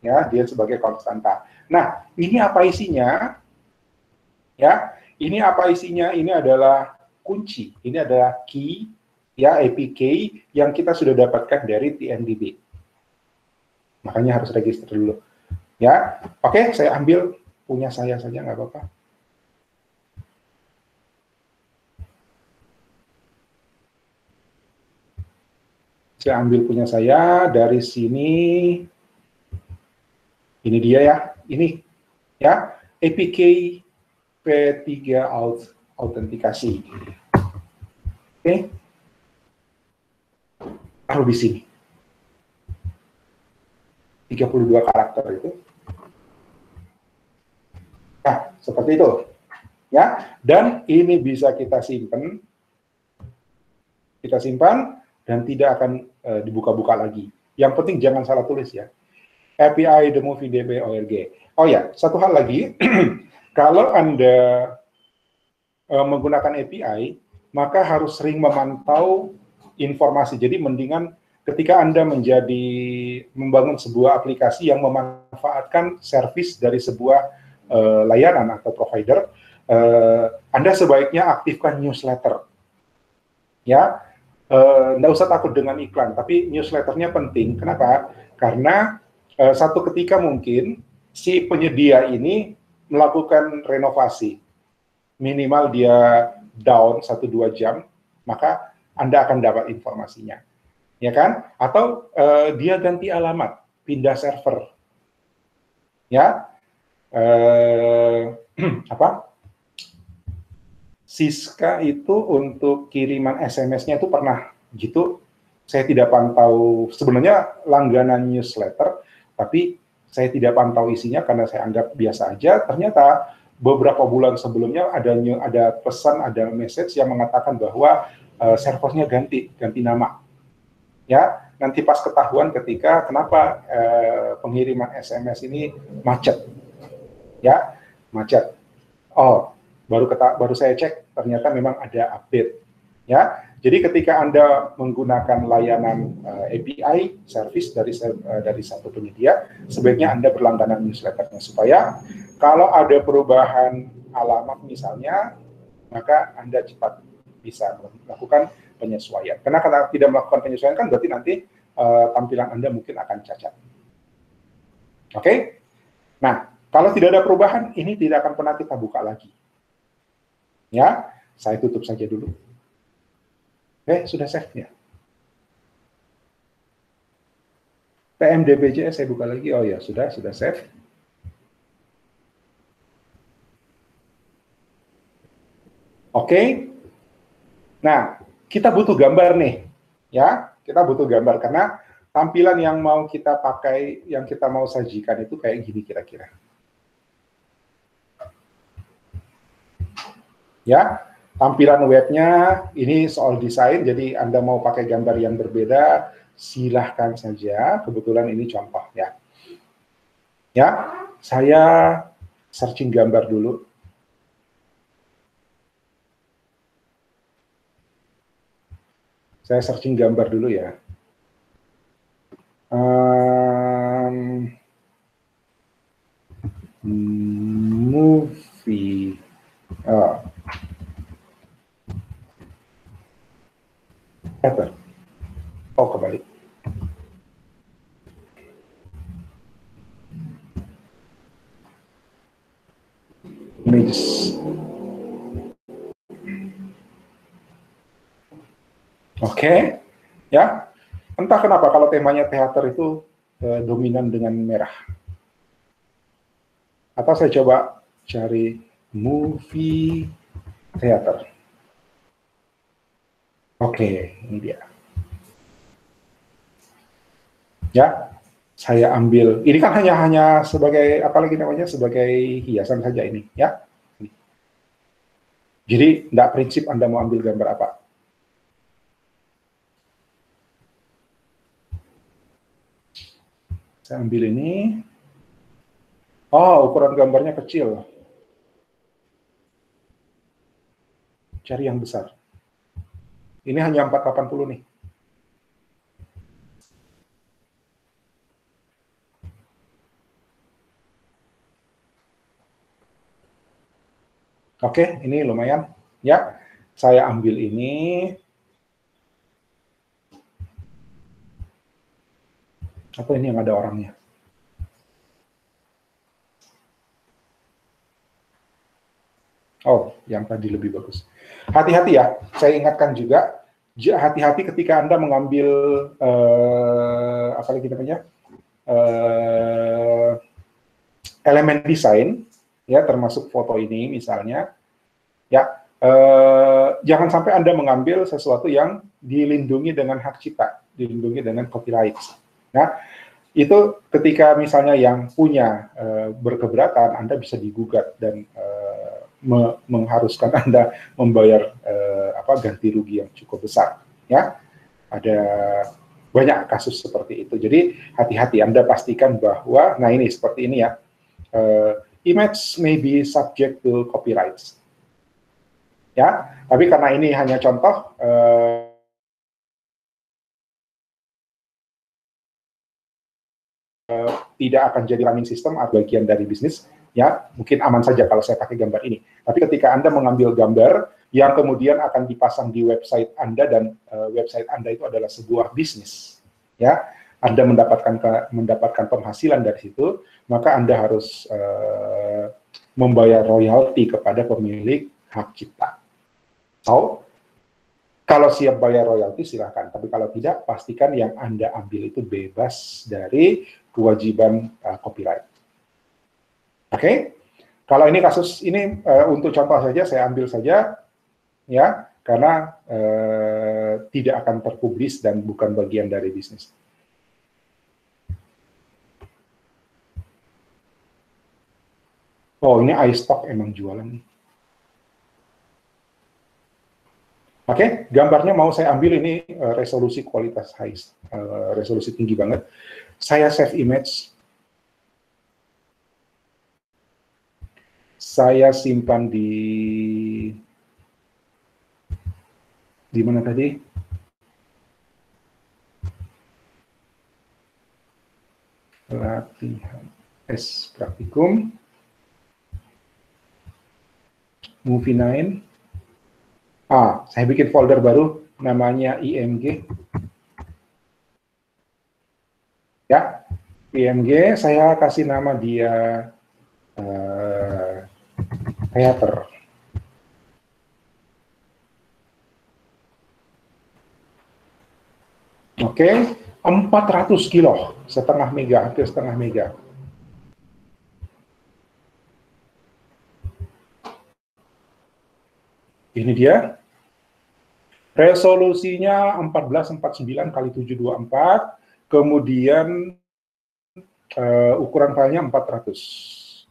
Ya, dia sebagai konstanta. Nah, ini apa isinya? Ya, ini apa isinya? Ini adalah kunci. Ini adalah key, ya, APK yang kita sudah dapatkan dari TMDB. Makanya harus register dulu. Ya, oke, saya ambil punya saya saja, nggak apa-apa. Saya ambil punya saya dari sini. Ini dia ya, ini ya APK P3 autentikasi. Oke, taruh di sini. 32 karakter itu. Nah, seperti itu. Ya, dan ini bisa kita simpan. Kita simpan dan tidak akan dibuka-buka lagi. Yang penting jangan salah tulis ya. API the movie DB ORG. Oh ya, satu hal lagi, kalau Anda menggunakan API, maka harus sering memantau informasi. Jadi mendingan ketika Anda membangun sebuah aplikasi yang memanfaatkan service dari sebuah layanan atau provider, Anda sebaiknya aktifkan newsletter. Ya, nggak usah takut dengan iklan, tapi newsletternya penting. Kenapa? Karena satu ketika mungkin si penyedia ini melakukan renovasi, minimal dia down 1-2 jam, maka Anda akan dapat informasinya, ya kan? Atau dia ganti alamat, pindah server, ya, apa? Siska itu untuk kiriman SMS-nya itu pernah gitu. Saya tidak pantau, sebenarnya langganan newsletter, tapi saya tidak pantau isinya karena saya anggap biasa aja. Ternyata beberapa bulan sebelumnya ada pesan, ada message yang mengatakan bahwa servernya ganti nama. Ya, nanti pas ketahuan ketika kenapa pengiriman SMS ini macet. Ya, macet. Oh, baru saya cek ternyata memang ada update. Ya, jadi ketika Anda menggunakan layanan API service dari satu penyedia, sebaiknya Anda berlangganan newsletternya supaya kalau ada perubahan alamat misalnya, maka Anda cepat bisa melakukan penyesuaian. Karena kalau tidak melakukan penyesuaian kan berarti nanti tampilan Anda mungkin akan cacat. Oke? Nah, kalau tidak ada perubahan, ini tidak akan pernah kita buka lagi. Ya, saya tutup saja dulu. Sudah save ya. TMDB.js saya buka lagi. Oh ya, sudah save. Oke. Nah, kita butuh gambar nih, ya. Kita butuh gambar karena tampilan yang mau kita pakai, yang kita mau sajikan itu kayak gini kira-kira. Ya, tampilan webnya ini soal desain, jadi Anda mau pakai gambar yang berbeda, silahkan saja. Kebetulan ini contoh ya. Ya, saya searching gambar dulu. Saya searching gambar dulu ya. Movie. Oh, kembali. Images. Oke, ya. Entah kenapa kalau temanya teater itu dominan dengan merah. Atau saya coba cari movie teater. Oke, ini dia. Ya, saya ambil. Ini kan hanya sebagai apa lagi namanya, sebagai hiasan saja ini, ya. Jadi tidak prinsip Anda mau ambil gambar apa. Saya ambil ini. Oh, ukuran gambarnya kecil. Cari yang besar. Ini hanya 480 nih. Oke, ini lumayan. Ya, saya ambil ini. Apa ini yang ada orangnya? Oh, yang tadi lebih bagus. Hati-hati ya, saya ingatkan juga, hati-hati ketika Anda mengambil, apa lagi namanya, elemen desain, ya termasuk foto ini misalnya, ya jangan sampai Anda mengambil sesuatu yang dilindungi dengan hak cipta, dilindungi dengan copyright. Nah, itu ketika misalnya yang punya berkeberatan, Anda bisa digugat dan mengharuskan Anda membayar ganti rugi yang cukup besar. Ya, ada banyak kasus seperti itu. Jadi hati-hati, Anda pastikan bahwa, nah ini seperti ini ya, image may be subject to copyrights. Ya, tapi karena ini hanya contoh, tidak akan jadi running system atau bagian dari bisnis, ya mungkin aman saja kalau saya pakai gambar ini. Tapi ketika Anda mengambil gambar yang kemudian akan dipasang di website Anda dan website Anda itu adalah sebuah bisnis, ya Anda mendapatkan penghasilan dari situ, maka Anda harus membayar royalti kepada pemilik hak cipta. So, kalau siap bayar royalti silahkan, tapi kalau tidak, pastikan yang Anda ambil itu bebas dari kewajiban copyright. Oke, kalau ini kasus ini untuk contoh saja saya ambil saja, ya, karena tidak akan terpublis dan bukan bagian dari bisnis. Oh, ini iStock emang jualan nih. Oke, gambarnya mau saya ambil ini resolusi kualitas high, resolusi tinggi banget. Saya save image. Saya simpan di mana tadi? Latihan S praktikum. Movie 9. Saya bikin folder baru namanya IMG. Ya, IMG saya kasih nama dia teater. Oke, 400 kilo, setengah mega, hampir setengah mega. Ini dia. Resolusinya 1449 kali 724, kemudian ukuran filenya 400.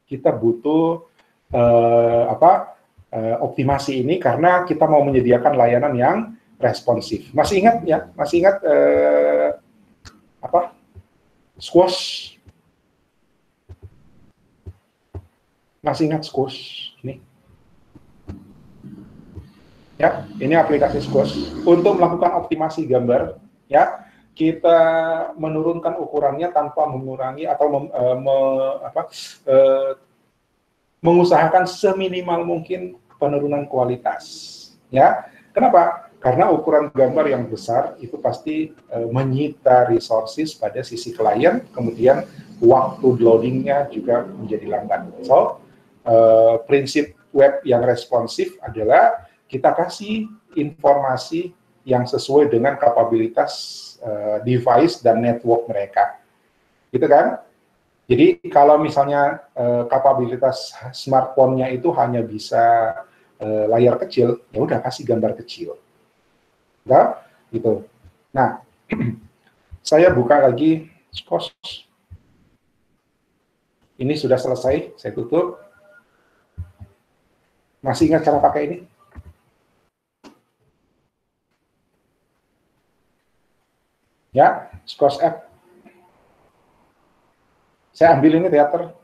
Kita butuh optimasi ini karena kita mau menyediakan layanan yang responsif. Masih ingat ya? Masih ingat Squash? Masih ingat Squash? Ya, ini aplikasi Squash. Untuk melakukan optimasi gambar, ya, kita menurunkan ukurannya tanpa mengurangi atau mengusahakan seminimal mungkin penurunan kualitas. Ya, kenapa? Karena ukuran gambar yang besar itu pasti menyita resources pada sisi klien, kemudian waktu loadingnya juga menjadi lambat. So, prinsip web yang responsif adalah kita kasih informasi yang sesuai dengan kapabilitas device dan network mereka. Gitu kan? Jadi kalau misalnya kapabilitas smartphone-nya itu hanya bisa layar kecil, ya udah kasih gambar kecil. Nah, gitu. Nah, saya buka lagi Squash. Ini sudah selesai, saya tutup. Masih ingat cara pakai ini? Ya, Squash app. Saya ambil ini teater.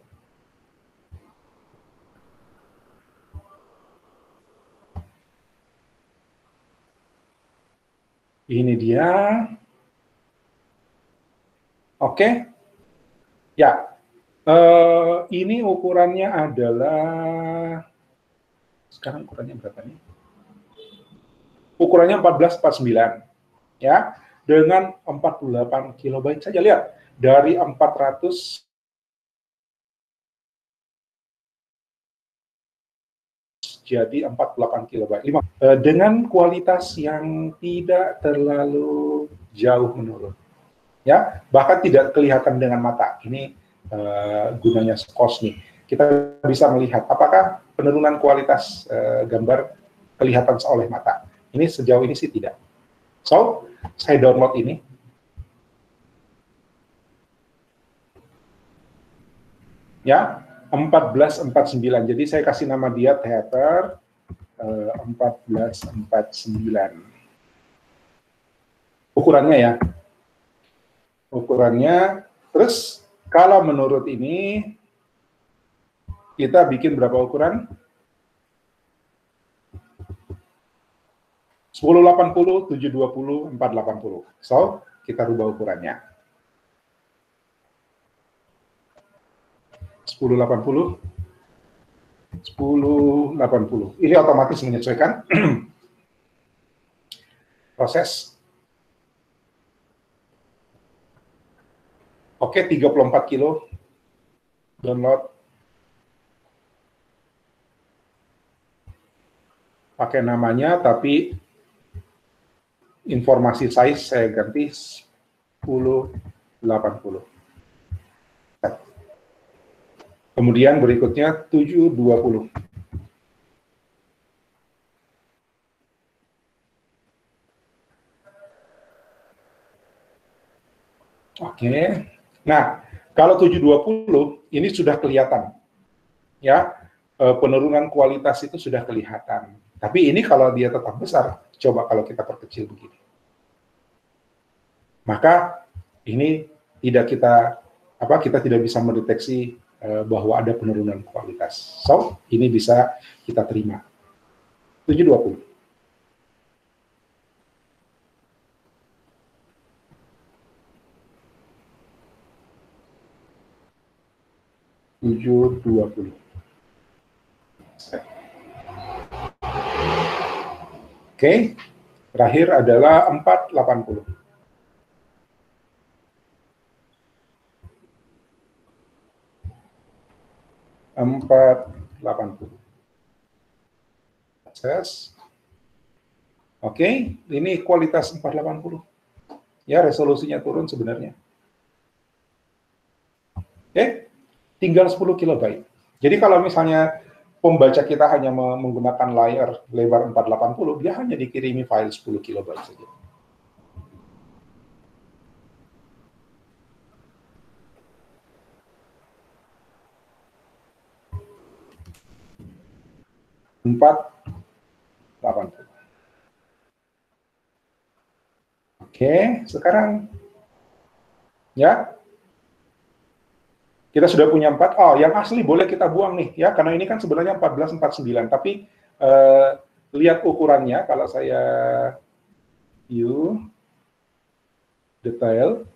Ini dia. Oke. Ya. Ini ukurannya adalah, sekarang ukurannya berapa nih? Ukurannya 1449. Ya. Dengan 48 KB saja, lihat. Dari 400 jadi 48 KB. Dengan kualitas yang tidak terlalu jauh menurun. Ya, bahkan tidak kelihatan dengan mata. Ini gunanya Squash nih. Kita bisa melihat apakah penurunan kualitas gambar kelihatan oleh mata. Ini sejauh ini sih tidak. So, saya download ini. Ya, 1449. Jadi saya kasih nama dia Theater 1449. Ukurannya ya. Ukurannya. Terus kalau menurut ini kita bikin berapa ukuran? 1080, 720, 480. So, kita rubah ukurannya. 1080, 1080. Ini otomatis menyesuaikan. Proses. Oke, 34 kilo. Download. Pakai namanya, tapi informasi size saya ganti 1080. Kemudian berikutnya 720. Oke. Nah, kalau 720 ini sudah kelihatan. Ya, penurunan kualitas itu sudah kelihatan. Tapi ini kalau dia tetap besar, coba kalau kita perkecil begini. Maka ini kita tidak bisa mendeteksi bahwa ada penurunan kualitas. So, ini bisa kita terima. 720. Oke, terakhir adalah 480. Akses. Oke, ini kualitas 480. Ya, resolusinya turun sebenarnya. Oke, tinggal 10 KB. Jadi kalau misalnya pembaca kita hanya menggunakan layar lebar 480, dia hanya dikirimi file 10 kilobyte saja. Oke, sekarang ya kita sudah punya 4. Oh, yang asli boleh kita buang nih ya, karena ini kan sebenarnya 1449. Tapi lihat ukurannya. Kalau saya view detail,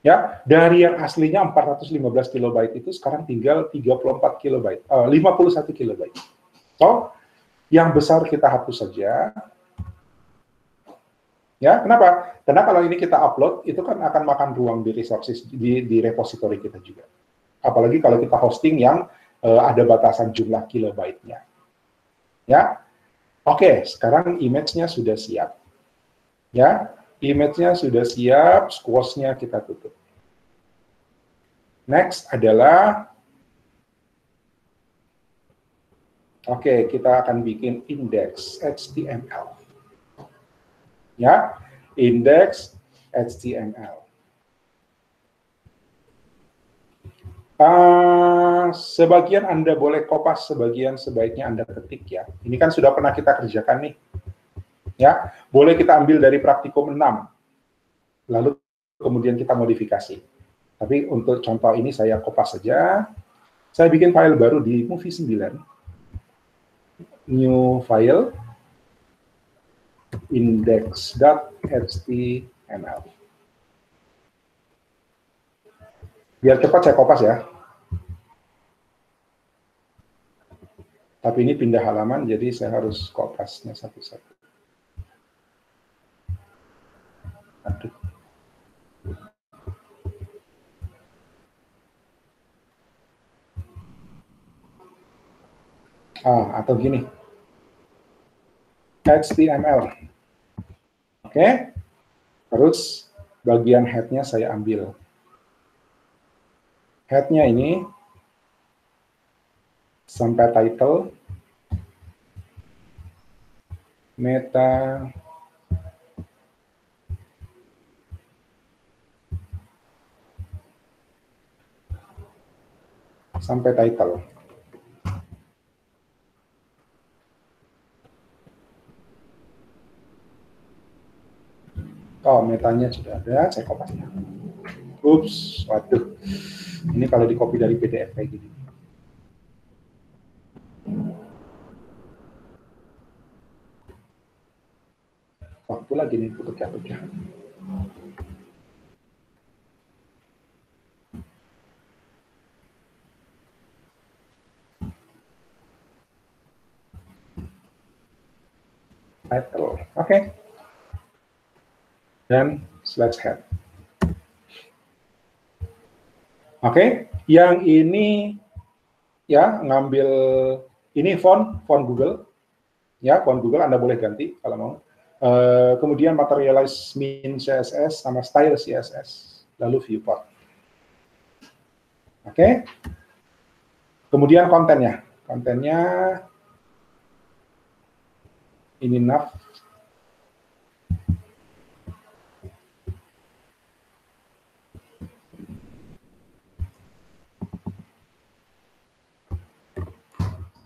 ya dari yang aslinya 415 kilobyte itu sekarang tinggal 34 kilobyte, 51 kilobyte. So, yang besar kita hapus saja. Ya, kenapa? Karena kalau ini kita upload, itu kan akan makan ruang di resources, di repository kita juga. Apalagi kalau kita hosting yang ada batasan jumlah kilobyte-nya. Ya, oke, sekarang image-nya sudah siap. Ya, image-nya sudah siap, squash-nya kita tutup. Next adalah, oke, kita akan bikin index HTML. Ya, index HTML. Sebagian Anda boleh kopas, sebagian sebaiknya Anda ketik ya. Ini kan sudah pernah kita kerjakan nih. Ya, boleh kita ambil dari praktikum 6. Lalu kemudian kita modifikasi. Tapi untuk contoh ini saya kopas saja. Saya bikin file baru di Movie 9. New file index.html. Biar cepat saya kopas ya. Tapi ini pindah halaman, jadi saya harus kopasnya satu-satu. Aduh. Atau gini. HTML. Oke. Terus bagian head-nya saya ambil. Head-nya ini sampai title, meta, sampai title. Oh, metanya sudah ada, saya kopas ya. Ups, waduh. Ini kalau di copy dari PDF kayak gini. Waktu lagi nih untuk ya. Title, oke. Dan slash head. Oke, yang ini ya ngambil ini font Google. Ya, font Google Anda boleh ganti kalau mau. Kemudian materialize min CSS sama style CSS, lalu viewport. Oke. Kemudian kontennya. Kontennya ini nav.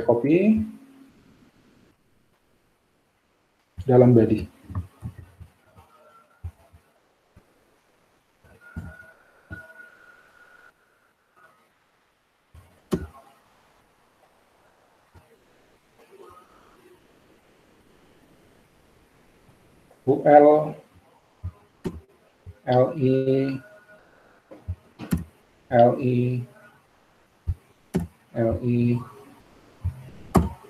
Copy dalam body. UL, LI, LI, LI,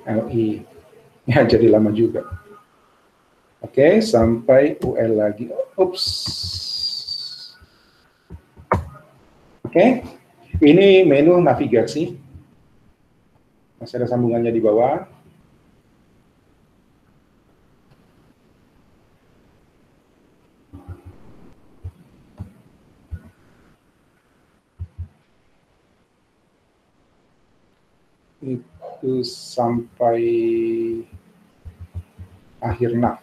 LI. Ya, jadi lama juga. Oke, sampai UL lagi. Ups. Oke, ini menu navigasi. Masih ada sambungannya di bawah. 1 sampai akhir nav.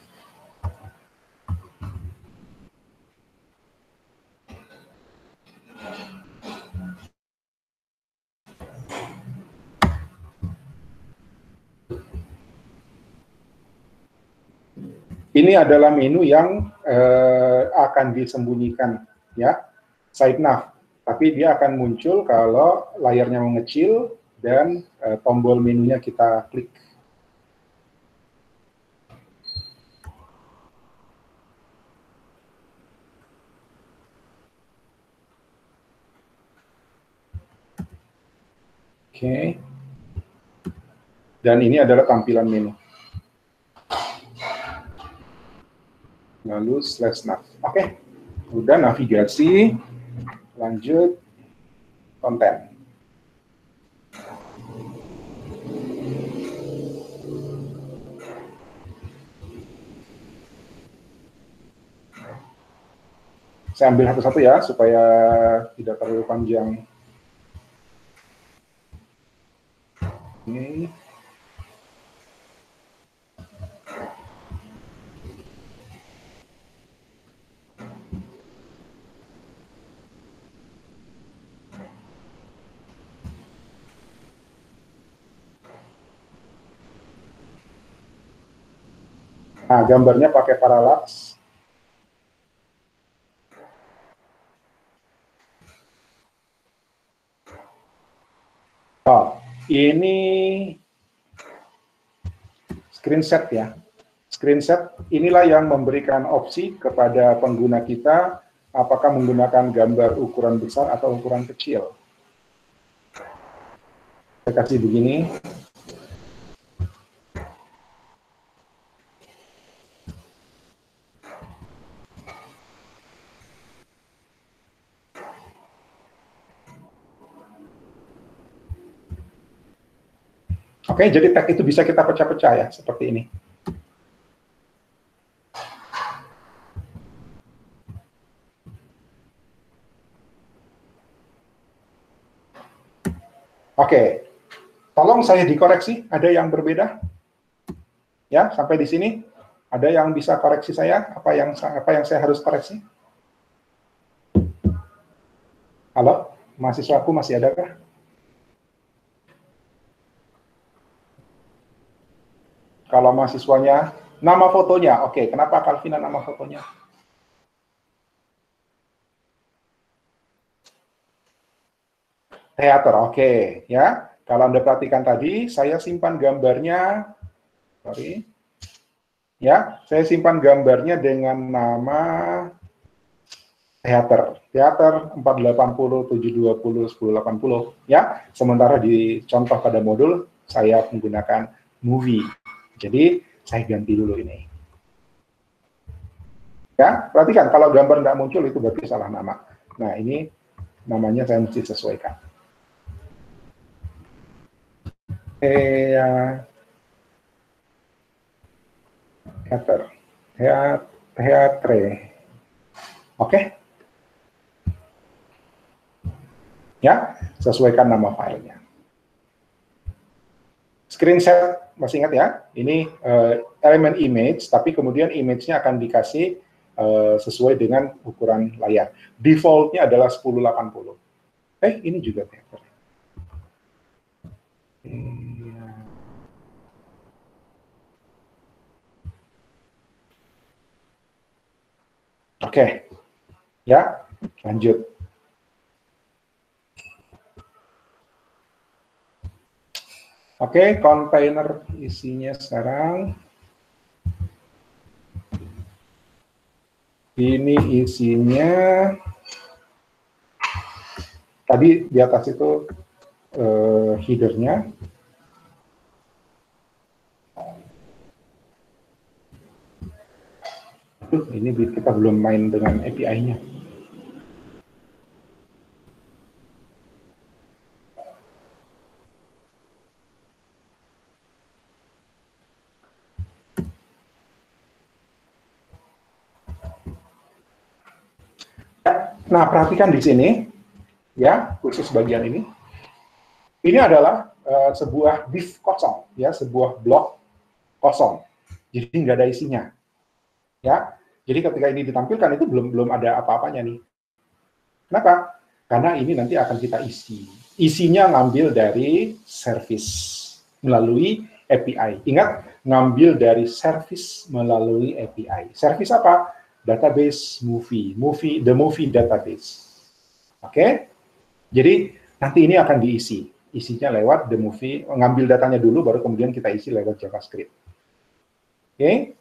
Ini adalah menu yang akan disembunyikan, ya, side nav. Tapi dia akan muncul kalau layarnya mengecil dan tombol menunya kita klik. Oke. Dan ini adalah tampilan menu. Lalu /nav. Oke, udah navigasi, lanjut konten. Saya ambil satu-satu ya, supaya tidak terlalu panjang. Ini. Nah, gambarnya pakai parallax. Oh, ini screenshot ya. Screenshot inilah yang memberikan opsi kepada pengguna kita apakah menggunakan gambar ukuran besar atau ukuran kecil. Saya kasih begini. Oke, jadi tag itu bisa kita pecah-pecah ya, seperti ini. Oke, tolong saya dikoreksi, ada yang berbeda? Ya, sampai di sini, ada yang bisa koreksi saya? Apa yang saya harus koreksi? Halo, mahasiswaku masih adakah? Kalau mahasiswanya, nama fotonya, oke. Kenapa Calvina nama fotonya? Teater, oke. Ya, kalau Anda perhatikan tadi, saya simpan gambarnya, sorry. Ya, saya simpan gambarnya dengan nama teater. Teater 480, 720, 1080. Ya, sementara di contoh pada modul, saya menggunakan movie. Jadi, saya ganti dulu ini. Ya, perhatikan kalau gambar nggak muncul itu berarti salah nama. Nah, ini namanya saya mesti sesuaikan. Teatre. Oke. Ya, sesuaikan nama filenya. Screenshot, masih ingat ya? Ini elemen image, tapi kemudian image-nya akan dikasih sesuai dengan ukuran layar. Default-nya adalah 1080. Ini juga teater. Oke. Ya, lanjut. Oke, kontainer isinya sekarang. Ini isinya, tadi di atas itu header-nya. Ini kita belum main dengan API-nya. Nah, perhatikan di sini, ya, khusus bagian ini. Ini adalah sebuah div kosong, ya, sebuah blok kosong. Jadi nggak ada isinya, ya. Jadi ketika ini ditampilkan itu belum ada apa-apanya nih. Kenapa? Karena ini nanti akan kita isi. Isinya ngambil dari service melalui API. Ingat, ngambil dari service melalui API. Service apa? Database movie, the movie database. Oke? Jadi nanti ini akan diisi. Isinya lewat the movie, ngambil datanya dulu, baru kemudian kita isi lewat JavaScript. Oke?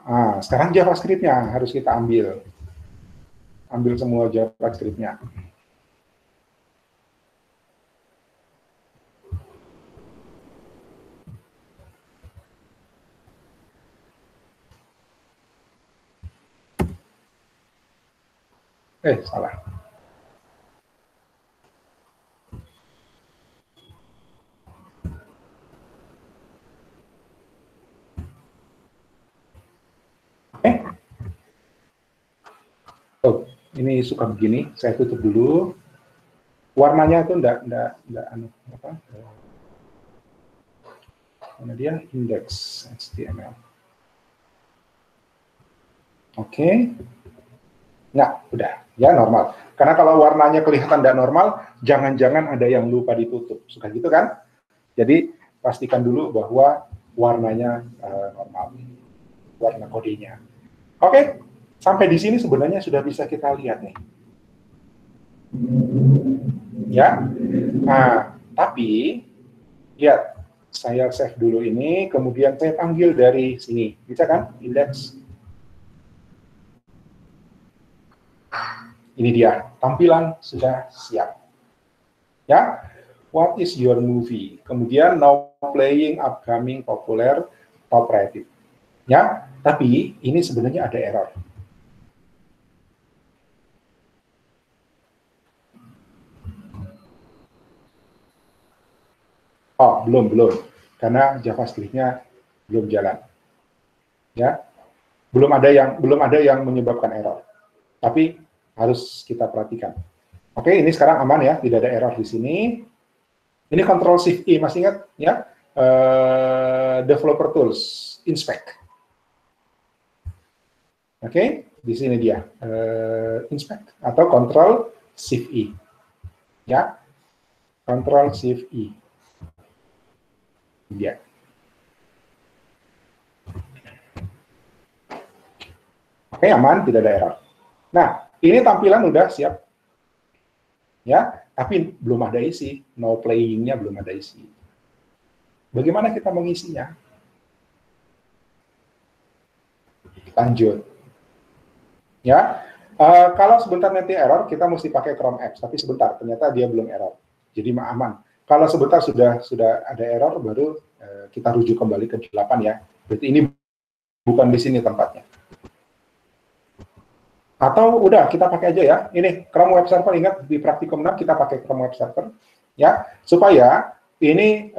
Nah, sekarang JavaScript-nya harus kita ambil. Ambil semua JavaScript-nya. Salah. Oh, ini suka begini. Saya tutup dulu. Warnanya itu enggak apa? Mana dia? Index HTML. Oke. Nah, udah. Ya, normal. Karena kalau warnanya kelihatan tidak normal, jangan-jangan ada yang lupa ditutup. Suka gitu kan? Jadi, pastikan dulu bahwa warnanya normal. Warna kodenya. Oke. Sampai di sini sebenarnya sudah bisa kita lihat nih. Ya. Nah, tapi lihat, saya save dulu ini, kemudian saya panggil dari sini. Bisa kan? Index. Ini dia, tampilan sudah siap. Ya, what is your movie? Kemudian now playing upcoming popular top rated. Ya, tapi ini sebenarnya ada error. Oh, belum, karena JavaScript-nya belum jalan. Ya, belum ada yang menyebabkan error. Tapi harus kita perhatikan. Oke, ini sekarang aman ya, tidak ada error di sini. Ini Ctrl Shift I, masih ingat ya? Developer Tools, Inspect. Oke, di sini dia, Inspect atau Ctrl Shift I. Ya, Ctrl Shift I. Dia. Oke, aman, tidak ada error. Nah, ini tampilan udah siap. Ya, tapi belum ada isi. No playing-nya belum ada isi. Bagaimana kita mengisinya? Lanjut. Ya, kalau sebentar nanti error, kita mesti pakai Chrome Apps. Tapi sebentar, ternyata dia belum error. Jadi aman. Kalau sebentar sudah ada error, baru kita rujuk kembali ke 8 ya. Berarti ini bukan di sini tempatnya. Atau udah kita pakai aja ya. Ini Chrome Web Server, ingat di Praktikum 6 kita pakai Chrome Web Server ya, supaya ini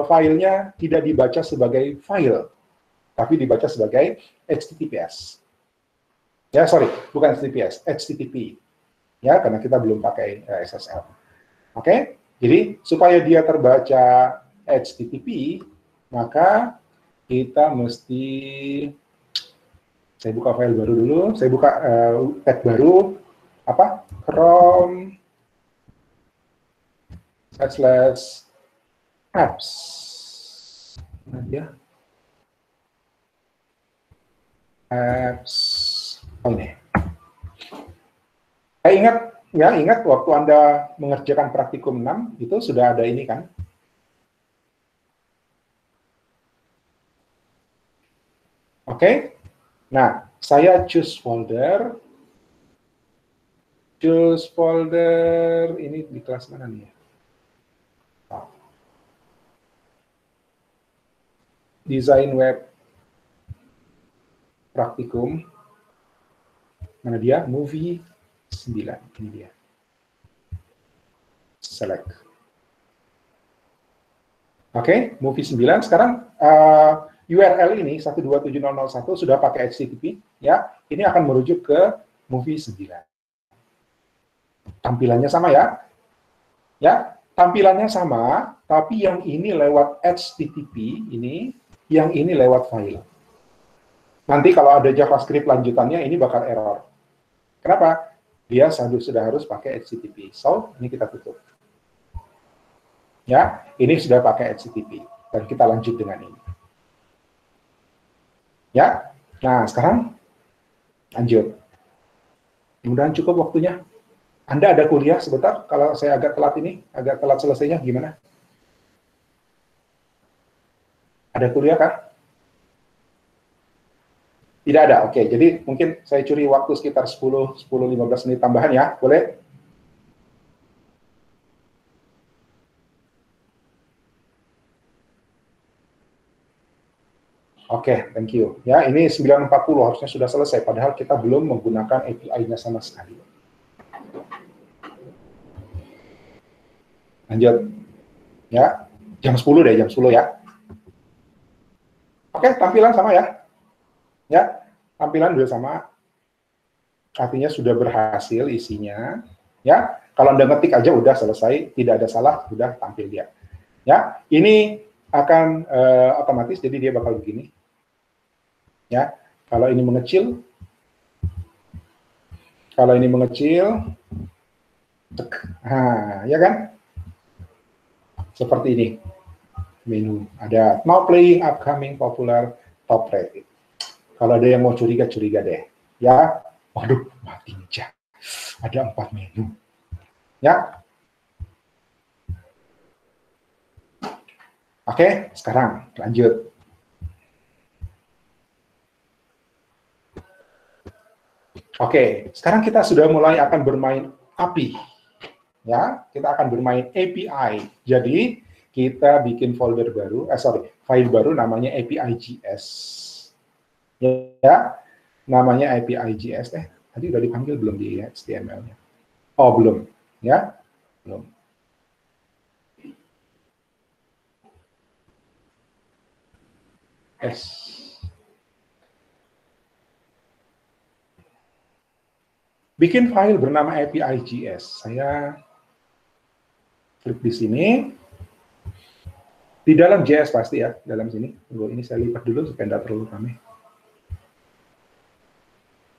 filenya tidak dibaca sebagai file, tapi dibaca sebagai HTTPS. Ya, sorry, bukan HTTPS, HTTP. Ya, karena kita belum pakai SSL. Oke? Jadi supaya dia terbaca HTTP, maka kita mesti, saya buka file baru dulu, saya buka tab baru, apa? Chrome /apps. Nah, ya. Apps. Oh, ini. Ingat waktu Anda mengerjakan praktikum 6, itu sudah ada ini kan? Oke? Nah, saya choose folder. Ini di kelas mana nih? Desain web praktikum. Mana dia? Movie 9. Ini dia. Select. Oke, movie 9. Sekarang URL ini 127.0.1 sudah pakai HTTP, ya. Ini akan merujuk ke movie 9. Tampilannya sama ya. Ya. tampilannya sama, tapi yang ini lewat HTTP ini, yang ini lewat file. Nanti kalau ada JavaScript lanjutannya, ini bakal error. Kenapa? Dia sudah harus pakai HTTP. So, ini kita tutup. Ya, ini sudah pakai HTTP. Dan kita lanjut dengan ini. Ya, nah sekarang lanjut. Mudah-mudahan cukup waktunya. Anda ada kuliah sebentar? Kalau saya agak telat ini, agak telat selesainya, gimana? Ada kuliah kah? Tidak ada, oke. Jadi mungkin saya curi waktu sekitar 10-15 menit tambahan ya, boleh? Oke, thank you. Ya, ini 9.40 harusnya sudah selesai, padahal kita belum menggunakan API-nya sama sekali. Lanjut. Ya, jam 10 deh, jam 10 ya. Oke, tampilan sama ya. Ya, tampilan sudah sama. Artinya sudah berhasil isinya. Ya, kalau Anda ngetik aja udah selesai, tidak ada salah, sudah tampil dia. Ya, ini akan otomatis, jadi dia bakal begini. Ya, kalau ini mengecil, nah, ya kan? Seperti ini. Menu ada now playing upcoming popular top rated. Kalau ada yang mau curiga deh. Ya, waduh, mati aja. Ada 4 menu. Ya. Oke, sekarang lanjut. Oke, sekarang kita sudah mulai akan bermain API. Ya, kita akan bermain API. Jadi, kita bikin folder baru, file baru namanya API.js. Ya, namanya API.js. Tadi udah dipanggil belum di HTML-nya? Oh, belum. Ya, belum. Bikin file bernama API.js. Saya klik di sini. Di dalam JS pasti ya, dalam sini. Tunggu, ini saya lipat dulu supaya tidak terlalu ramai.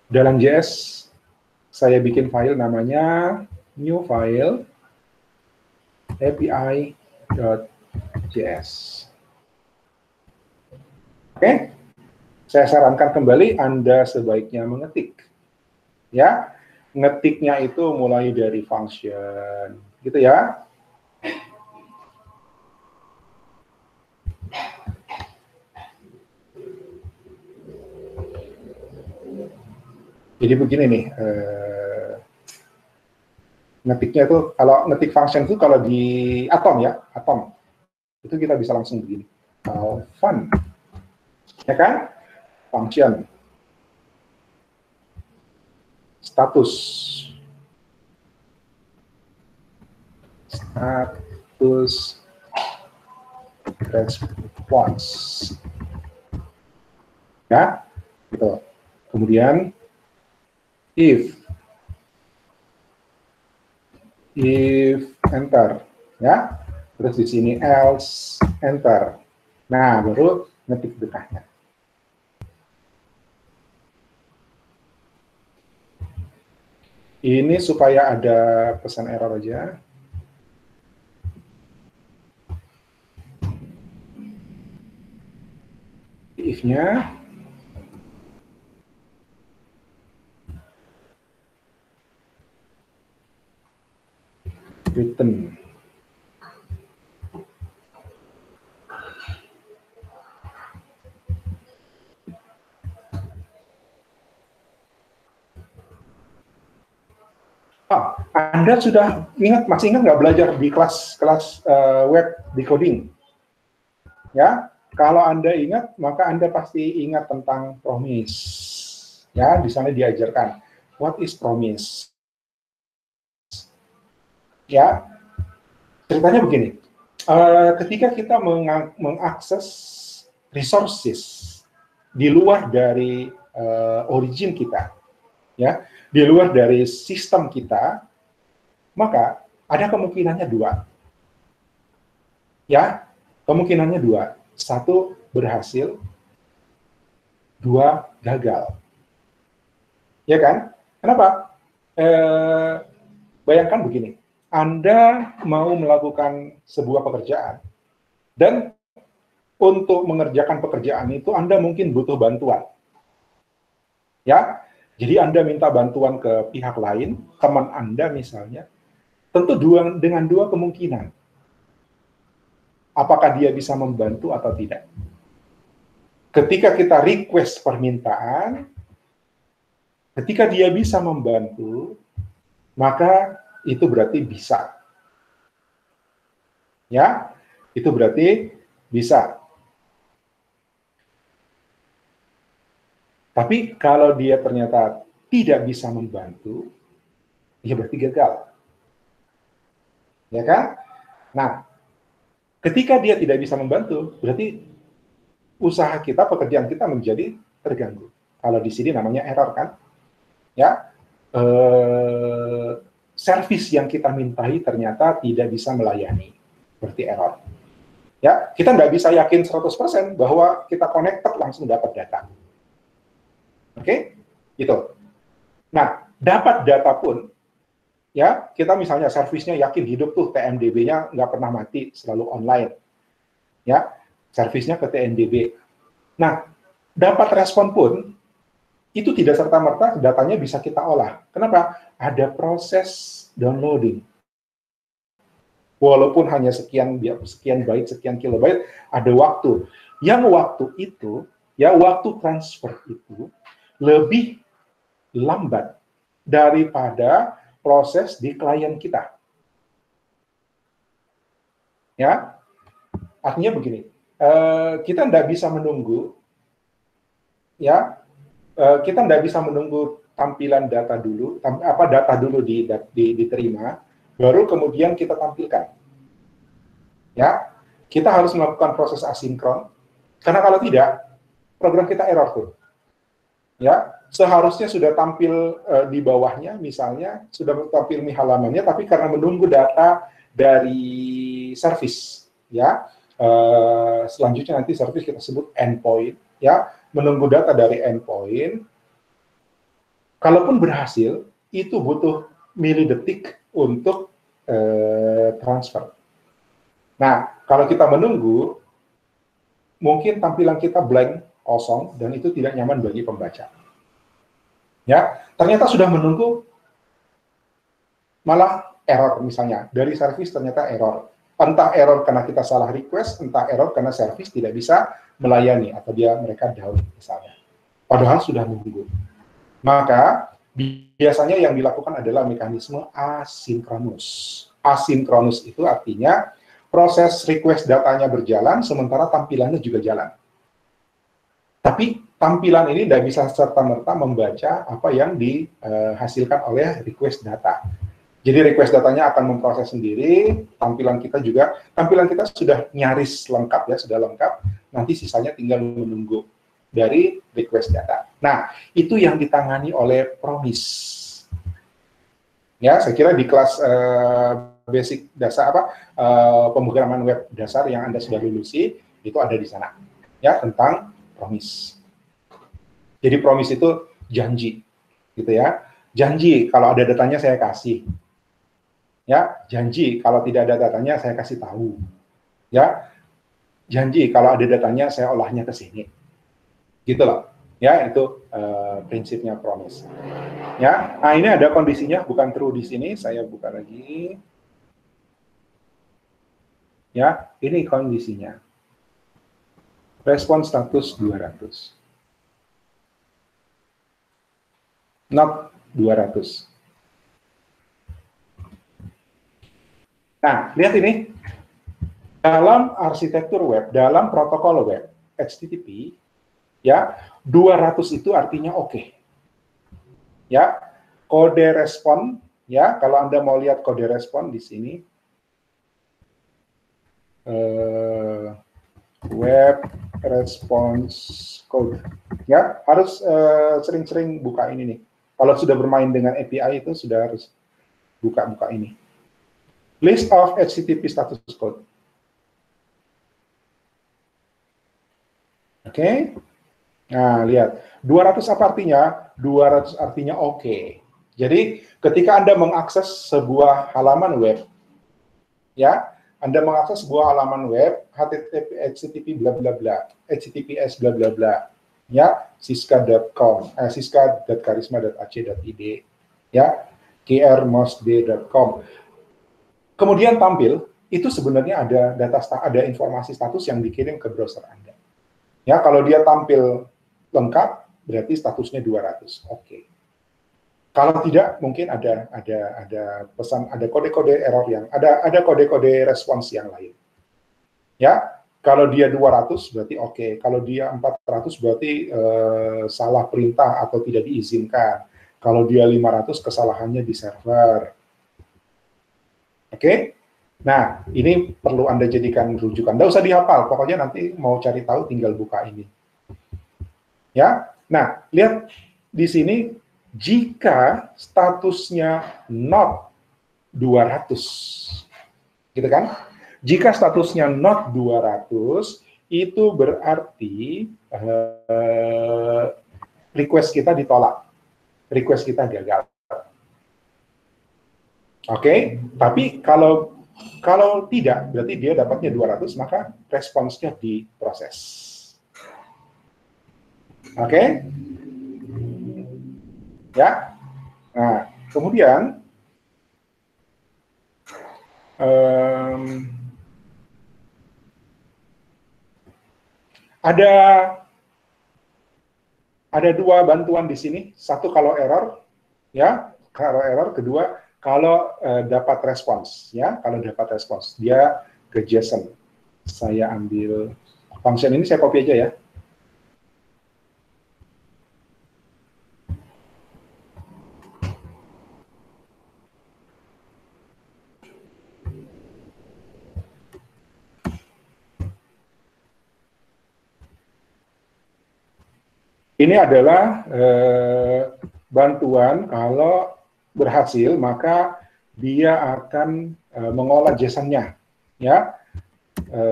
Dalam JS, saya bikin file namanya new file api.js. Oke, saya sarankan kembali Anda sebaiknya mengetik. Ya, ngetiknya itu mulai dari function, gitu ya. Jadi begini nih, ngetiknya itu, kalau ngetik function itu kalau di Atom ya, Atom, itu kita bisa langsung begini. Fun, ya kan? Function, status response, ya, gitu. Kemudian if enter, ya, terus di sini else enter. Nah, baru ngetik dekahnya. Ini supaya ada pesan error aja. If-nya return. Anda sudah masih ingat nggak belajar di kelas web decoding? Ya, kalau Anda ingat, maka Anda pasti ingat tentang promise. Ya, di sana diajarkan what is promise. Ya, ceritanya begini. Ketika kita mengakses resources di luar dari origin kita, ya, di luar dari sistem kita, maka ada kemungkinannya dua. Ya, kemungkinannya dua. Satu, berhasil. Dua, gagal. Ya kan? Kenapa? Bayangkan begini. Anda mau melakukan sebuah pekerjaan, dan untuk mengerjakan pekerjaan itu Anda mungkin butuh bantuan. Ya, jadi Anda minta bantuan ke pihak lain, teman Anda misalnya, tentu dengan dua kemungkinan. Apakah dia bisa membantu atau tidak. Ketika kita request permintaan, ketika dia bisa membantu, maka itu berarti bisa. Ya, itu berarti bisa. Tapi kalau dia ternyata tidak bisa membantu, ya berarti gagal. Ya kan? Nah, ketika dia tidak bisa membantu, berarti usaha kita, pekerjaan kita menjadi terganggu. Kalau di sini namanya error kan? Ya, servis yang kita mintai ternyata tidak bisa melayani, berarti error. Ya, kita nggak bisa yakin 100% bahwa kita connected langsung dapat data. Oke? Gitu. Nah, dapat data pun, ya, kita misalnya servisnya yakin hidup tuh, TMDB-nya nggak pernah mati, selalu online. Ya, servisnya ke TMDB. Nah, dapat respon pun, itu tidak serta-merta datanya bisa kita olah. Kenapa? Ada proses downloading. Walaupun hanya sekian byte, sekian kilobyte, ada waktu. Yang waktu itu, ya waktu transfer itu lebih lambat daripada proses di klien kita. Ya, artinya begini, kita tidak bisa menunggu, ya, kita tidak bisa menunggu tampilan data dulu, data dulu diterima, baru kemudian kita tampilkan. Ya, kita harus melakukan proses asinkron, karena kalau tidak, program kita error tuh. Ya, seharusnya sudah tampil di bawahnya, misalnya sudah tampil di halamannya, tapi karena menunggu data dari service, ya, selanjutnya nanti service kita sebut endpoint, ya, menunggu data dari endpoint. Kalaupun berhasil, itu butuh milidetik untuk transfer. Nah, kalau kita menunggu, mungkin tampilan kita blank, kosong, dan itu tidak nyaman bagi pembaca. Ya, ternyata sudah menunggu, malah error misalnya. Dari service ternyata error. Entah error karena kita salah request, entah error karena service tidak bisa melayani, atau mereka down misalnya. Padahal sudah menunggu. Maka, biasanya yang dilakukan adalah mekanisme asinkronus. Asinkronus itu artinya proses request datanya berjalan, sementara tampilannya juga jalan. Tapi tampilan ini tidak bisa serta-merta membaca apa yang dihasilkan oleh request data. Jadi request datanya akan memproses sendiri, tampilan kita sudah nyaris lengkap, ya, sudah lengkap, nanti sisanya tinggal menunggu dari request data. Nah, itu yang ditangani oleh Promise. Ya, saya kira di kelas basic dasar pemrograman web dasar yang Anda sudah lulusi, itu ada di sana. Ya, tentang Promise. Jadi Promise itu janji, gitu ya. Janji kalau ada datanya saya kasih. Ya, janji kalau tidak ada datanya saya kasih tahu. Ya, janji kalau ada datanya saya olahnya ke sini. Gitu loh. Ya, itu prinsipnya Promise. Ya, nah ini ada kondisinya, bukan true di sini. Saya buka lagi. Ya, ini kondisinya. Respon status 200. Not 200. Nah, lihat ini. Dalam arsitektur web, dalam protokol web, HTTP, ya, 200 itu artinya oke. Ya, kode respon, ya, kalau Anda mau lihat kode respon di sini, web response code, ya, harus sering-sering buka ini nih. Kalau sudah bermain dengan API itu sudah harus buka-buka ini. List of HTTP status code. Oke. Nah, lihat. 200 apa artinya? 200 artinya oke. Jadi, ketika Anda mengakses sebuah halaman web, ya, Anda mengakses sebuah halaman web, http bla bla bla, https bla bla bla, ya, siska.com, siska.karisma.ac.id, ya, krmosd.com. Kemudian tampil, itu sebenarnya ada informasi status yang dikirim ke browser Anda. Ya, kalau dia tampil lengkap, berarti statusnya 200. Oke. Kalau tidak, mungkin ada pesan, ada kode-kode error yang ada kode-kode respons yang lain. Ya, kalau dia 200 berarti oke. Kalau dia 400 berarti salah perintah atau tidak diizinkan. Kalau dia 500 kesalahannya di server. Oke? Nah, ini perlu Anda jadikan rujukan. Nggak usah dihafal, pokoknya nanti mau cari tahu tinggal buka ini. Ya, nah, lihat di sini, jika statusnya not 200, gitu kan? Jika statusnya not 200, itu berarti request kita ditolak, request kita gagal. Oke, tapi kalau tidak, berarti dia dapatnya 200, maka responsnya diproses. Oke? Ya. Nah, kemudian ada dua bantuan di sini. Satu kalau error, ya, kalau error. Kedua kalau dapat respons, ya, kalau dapat respons dia ke JSON. Saya ambil function ini, saya copy aja ya. Ini adalah bantuan kalau berhasil, maka dia akan mengolah JSON-nya. Ya,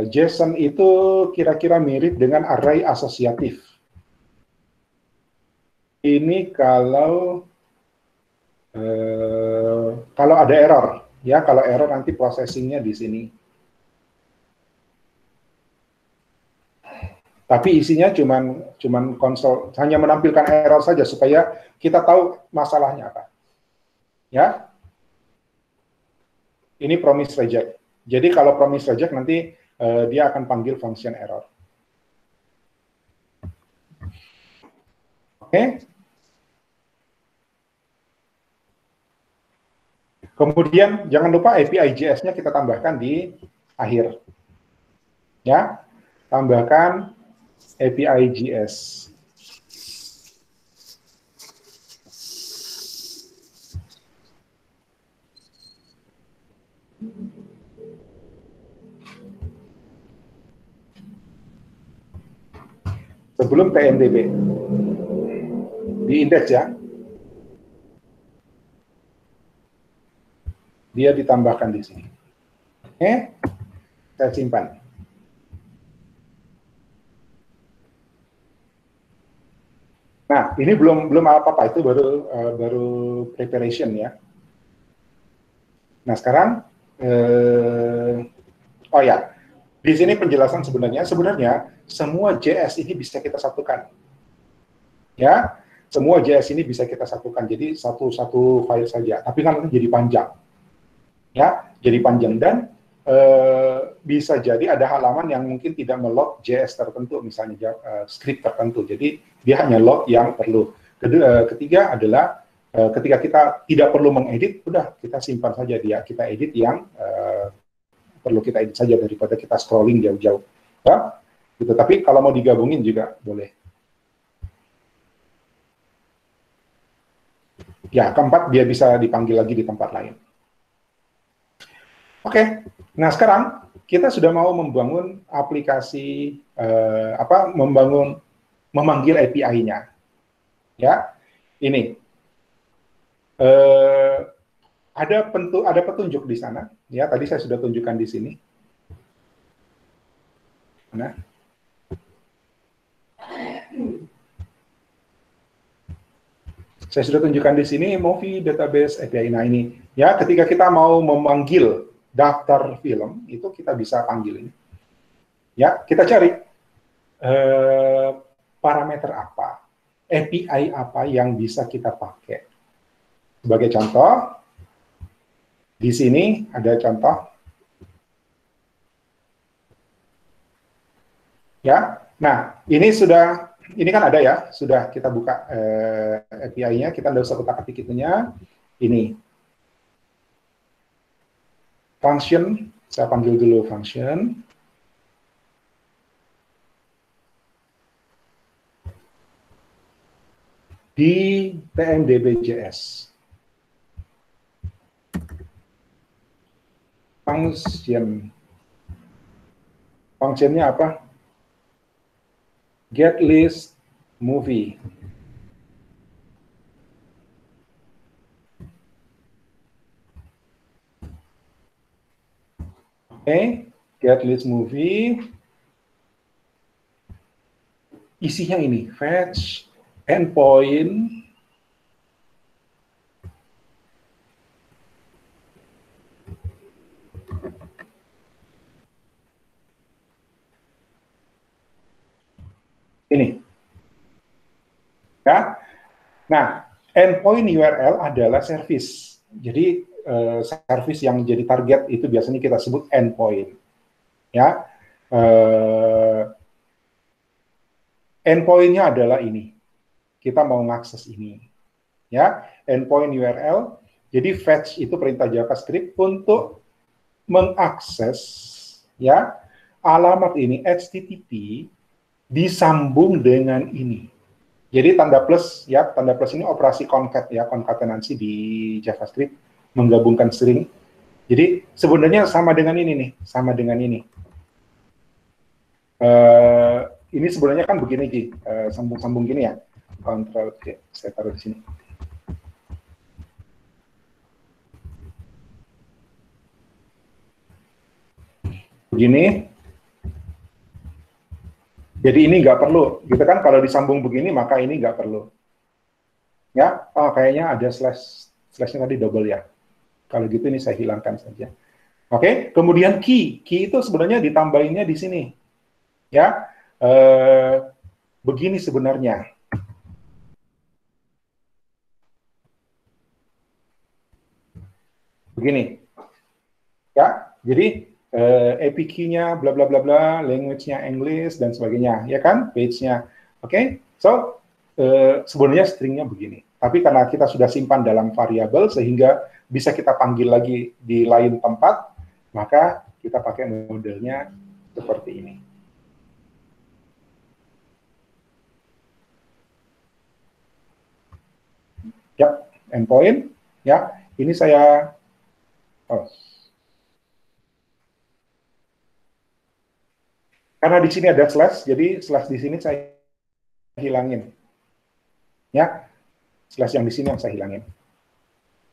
JSON itu kira-kira mirip dengan array asosiatif. Ini kalau ada error, ya, kalau error nanti processing-nya di sini. Tapi isinya cuman konsol, hanya menampilkan error saja supaya kita tahu masalahnya apa. Ya, ini promise reject. Jadi kalau promise reject nanti dia akan panggil function error. Oke. Kemudian jangan lupa API JS-nya kita tambahkan di akhir. Ya, tambahkan API JS. Sebelum TMDB. Di indeks ya. Dia ditambahkan di sini. Oke, saya simpan. Nah, ini belum apa-apa, itu baru preparation ya. Nah, sekarang oh ya, di sini penjelasan sebenarnya semua JS ini bisa kita satukan. Ya, semua JS ini bisa kita satukan. Jadi satu file saja, tapi kan nanti jadi panjang. Ya, jadi panjang dan bisa jadi ada halaman yang mungkin tidak melog JS tertentu, misalnya script tertentu. Jadi dia hanya log yang perlu. Ketiga adalah ketika kita tidak perlu mengedit, udah kita simpan saja dia. Kita edit yang perlu kita edit saja daripada kita scrolling jauh-jauh. Ya, gitu. Tapi kalau mau digabungin juga boleh. Ya, keempat dia bisa dipanggil lagi di tempat lain. Oke, nah sekarang kita sudah mau membangun aplikasi, memanggil API-nya. Ya, ini ada petunjuk di sana. Ya, tadi saya sudah tunjukkan di sini. Nah, Saya sudah tunjukkan di sini movie database API. Nah ini ya, ketika kita mau memanggil daftar film itu kita bisa panggil ini. Ya, kita cari parameter apa, API apa yang bisa kita pakai. Sebagai contoh, di sini ada contoh. Ya, nah ini kan ada ya, sudah kita buka API-nya, kita tidak usah kutak-atik itunya. Ini function, saya panggil dulu function. Di TMDB.js. Function. Functionnya apa? Get list movie. Oke, get list movie. Isinya ini, fetch, endpoint, ini. Ya. Nah, endpoint URL adalah service. Jadi service yang jadi target itu biasanya kita sebut endpoint. Ya. Endpoint-nya adalah ini. Kita mau ngakses ini. Ya, endpoint URL. Jadi fetch itu perintah JavaScript untuk mengakses ya alamat ini HTTP disambung dengan ini. Jadi tanda plus ya, tanda plus ini operasi concat ya, konkatenansi di JavaScript menggabungkan string. Jadi sebenarnya sama dengan ini nih, sama dengan ini. Ini sebenarnya kan begini Ji, sambung-sambung gini ya. Ctrl C, saya taruh di sini. Begini. Jadi ini nggak perlu, gitu kan? Kalau disambung begini maka ini nggak perlu. Ya, oh, kayaknya ada slashnya tadi double ya. Kalau gitu ini saya hilangkan saja. Oke, kemudian key itu sebenarnya ditambahinnya di sini. Ya, begini sebenarnya. Begini, ya. Jadi API key-nya, bla bla bla bla, language-nya English dan sebagainya, ya kan? Page-nya, oke. So sebenarnya string-nya begini. Tapi karena kita sudah simpan dalam variabel sehingga bisa kita panggil lagi di lain tempat, maka kita pakai modelnya seperti ini. Ya, endpoint. Ya, ini saya. Oh. Karena di sini ada slash, jadi slash di sini saya hilangin. Ya, slash yang di sini yang saya hilangin.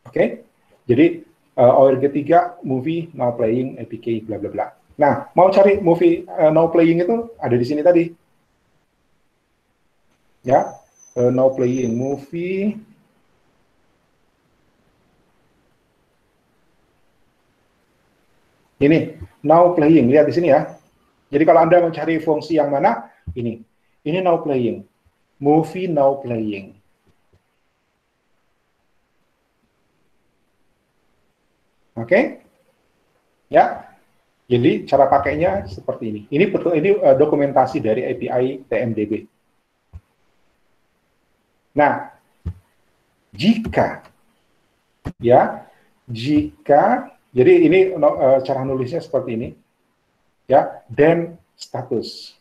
Oke, jadi ORG3 movie now playing APK bla bla bla. Nah, mau cari movie now playing itu ada di sini tadi. Ya, now playing movie. Ini now playing, lihat di sini ya. Jadi kalau Anda mencari fungsi yang mana, ini now playing, movie now playing. Oke, ya. Jadi cara pakainya seperti ini. Ini dokumentasi dari API TMDB. Nah, jika jadi ini cara nulisnya seperti ini, ya, then status,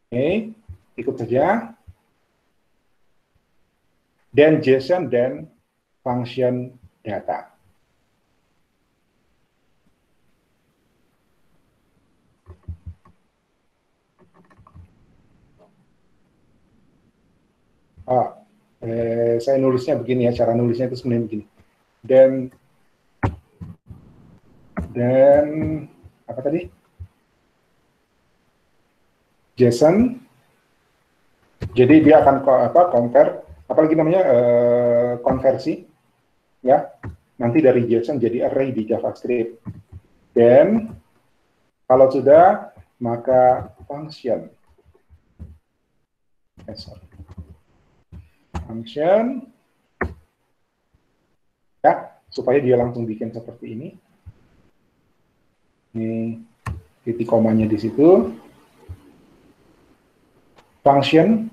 Oke, ikut saja. Dan JSON dan function data. Saya nulisnya begini ya, cara nulisnya itu sebenarnya begini. Dan dan apa tadi? JSON. Jadi dia akan compare, apalagi namanya konversi, ya. Nanti dari JSON jadi array di JavaScript. Dan kalau sudah, maka function. Function, ya, supaya dia langsung bikin seperti ini. Ini titik komanya di situ. Function,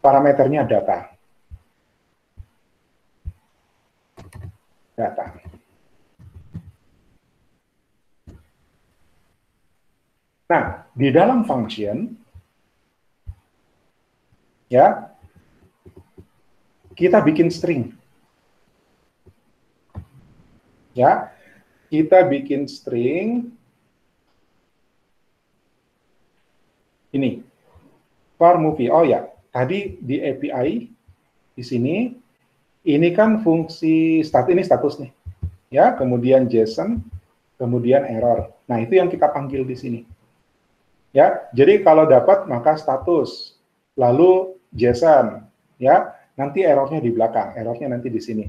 parameternya data. Data. Nah, di dalam function, ya, kita bikin string. Ya, kita bikin string ini for movie. Oh ya, tadi di API di sini ini kan fungsi ini status nih. Ya, kemudian JSON, kemudian error. Nah, itu yang kita panggil di sini. Ya, jadi kalau dapat maka status, lalu JSON, ya, nanti errornya di belakang, errornya nanti di sini.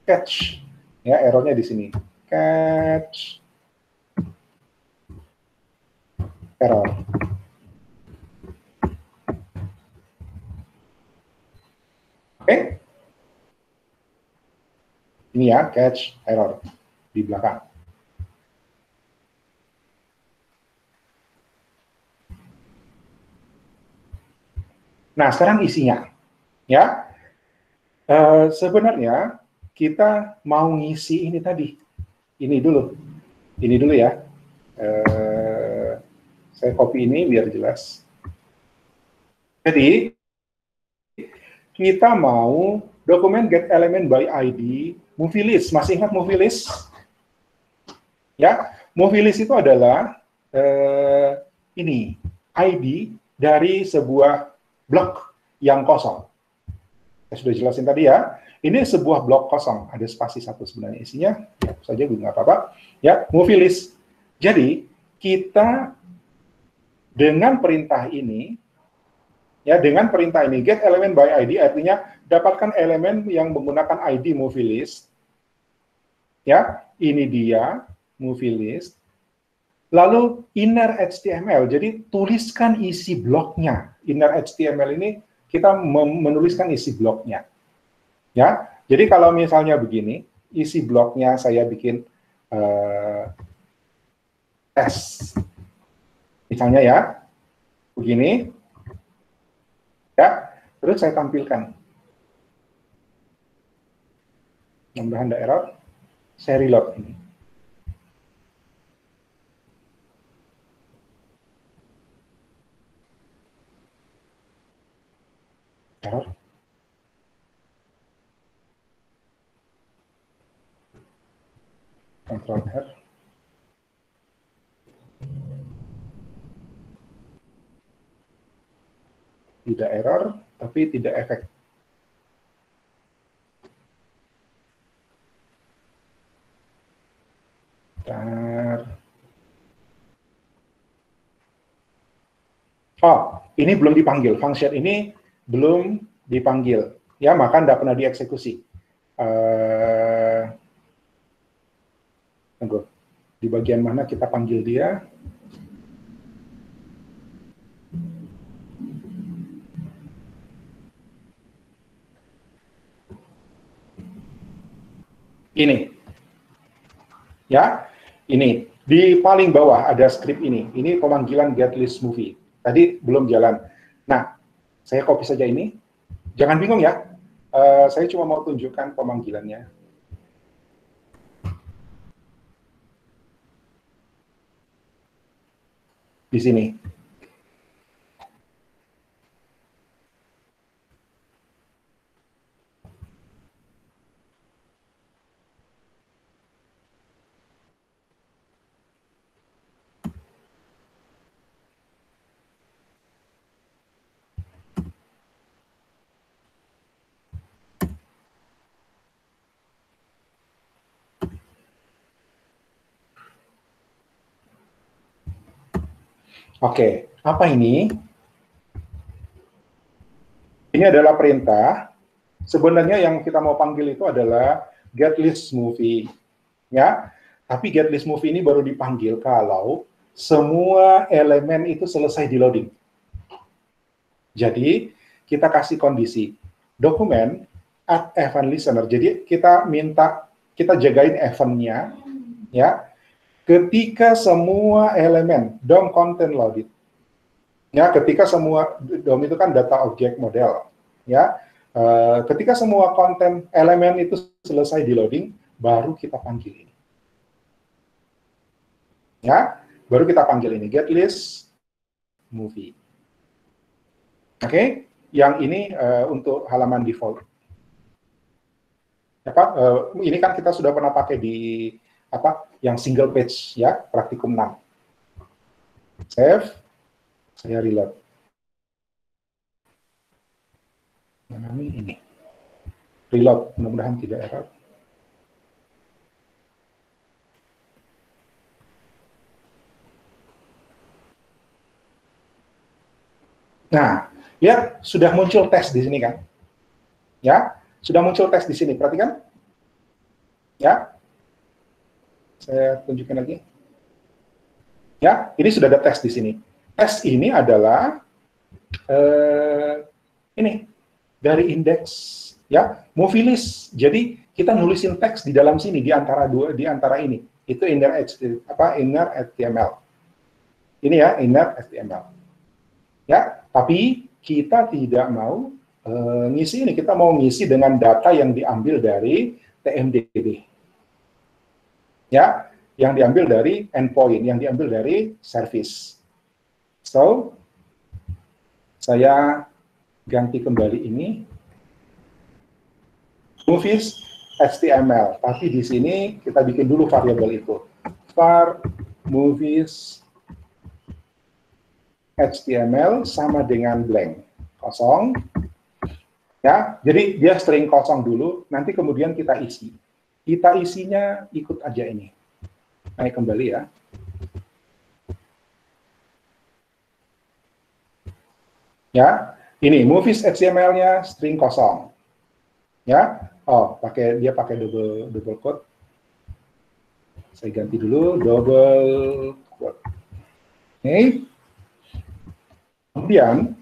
Catch, ya, errornya di sini. Catch error. Oke? Ini ya, catch error di belakang. Nah, sekarang isinya. Ya, sebenarnya kita mau ngisi ini tadi. Ini dulu ya. Saya copy ini biar jelas. Jadi, kita mau dokumen get element by ID, movie list. Masih ingat movie list? Ya, movie list itu adalah ini, ID dari sebuah blok yang kosong. Saya sudah jelasin tadi ya. Ini sebuah blok kosong, ada spasi satu sebenarnya isinya, ya, saja gue nggak apa-apa. Ya, movie list. Jadi kita dengan perintah ini, ya dengan perintah ini get element by ID artinya dapatkan elemen yang menggunakan ID movie list. Ya, ini dia movie list. Lalu inner HTML, jadi tuliskan isi bloknya. Inner HTML ini kita menuliskan isi bloknya. Ya, jadi kalau misalnya begini, isi bloknya saya bikin tes, misalnya ya, begini, ya, terus saya tampilkan. Mudah-mudahan ada error. Saya reload ini. Error. Control R. Tidak error, tapi tidak efek. Bentar. Oh, ini belum dipanggil. Function ini belum dipanggil. Ya, maka tidak pernah dieksekusi. Tunggu. Di bagian mana kita panggil dia? Ini. Ya, ini. Di paling bawah ada script ini. Ini pemanggilan get list movie. Tadi belum jalan. Nah, saya copy saja ini. Jangan bingung ya. Saya cuma mau tunjukkan pemanggilannya. Di sini. Oke, apa ini? Ini adalah perintah. Sebenarnya yang kita mau panggil itu adalah get list movie, ya. Tapi get list movie ini baru dipanggil kalau semua elemen itu selesai di loading. Jadi kita kasih kondisi dokumen add event listener. Jadi kita minta, kita jagain eventnya, ya. Ketika semua elemen DOM content loaded, ya, ketika semua DOM itu kan data object model, ya. Ketika semua konten elemen itu selesai di loading, baru kita panggil ini, ya, baru kita panggil ini get list movie. Oke, yang ini untuk halaman default. Ini kan kita sudah pernah pakai di yang single page, ya, praktikum 6. Save, saya reload. Ini reload, mudah-mudahan tidak error. Nah, ya sudah muncul tes di sini kan? Ya, sudah muncul tes di sini. Perhatikan. Ya, saya tunjukkan lagi. Ya, ini sudah ada tes di sini. Tes ini adalah ini dari indeks, ya, movie list. Jadi kita nulisin teks di dalam sini di antara ini. Itu inner HTML. Ini ya inner HTML. Ya, tapi kita tidak mau ngisi ini. Kita mau ngisi dengan data yang diambil dari TMDB. Ya, yang diambil dari endpoint, yang diambil dari service. So, saya ganti kembali ini movies HTML, tapi di sini kita bikin dulu variabel itu var movies HTML sama dengan blank, kosong, ya. Jadi dia string kosong dulu, nanti kemudian kita isi. Kita isinya ikut aja ini. Naik kembali ya. Ya, ini movies HTML-nya string kosong. Ya, dia pakai double quote. Saya ganti dulu double quote. Oke. Kemudian,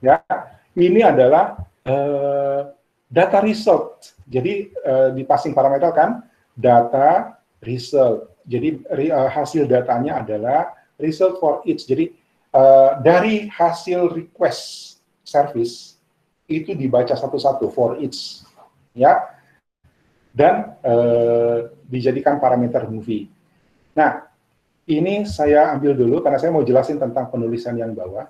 ya, ini adalah data result. Jadi di passing parameter kan data result. Jadi hasil datanya adalah result for each. Jadi dari hasil request service itu dibaca satu-satu for each, ya, dan dijadikan parameter movie. Nah, ini saya ambil dulu karena saya mau jelasin tentang penulisan yang bawah.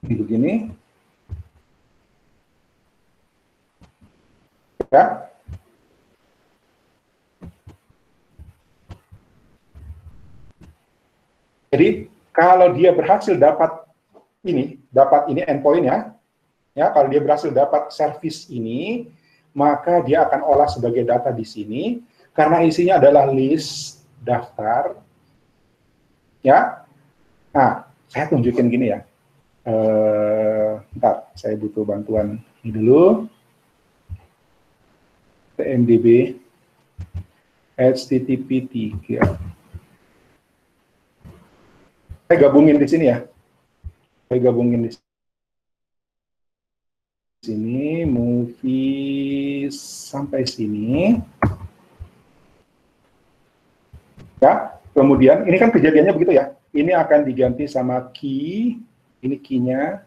Begini, ya. Jadi kalau dia berhasil dapat ini endpoint ya, kalau dia berhasil dapat service ini, maka dia akan olah sebagai data di sini karena isinya adalah list daftar, ya. Nah, saya tunjukin gini ya. Bentar, saya butuh bantuan ini dulu. TMDB HTTP 3. Saya gabungin di sini ya. Saya gabungin di sini, movie sampai sini. Ya, kemudian ini kan kejadiannya begitu ya. Ini akan diganti sama key, ini key-nya.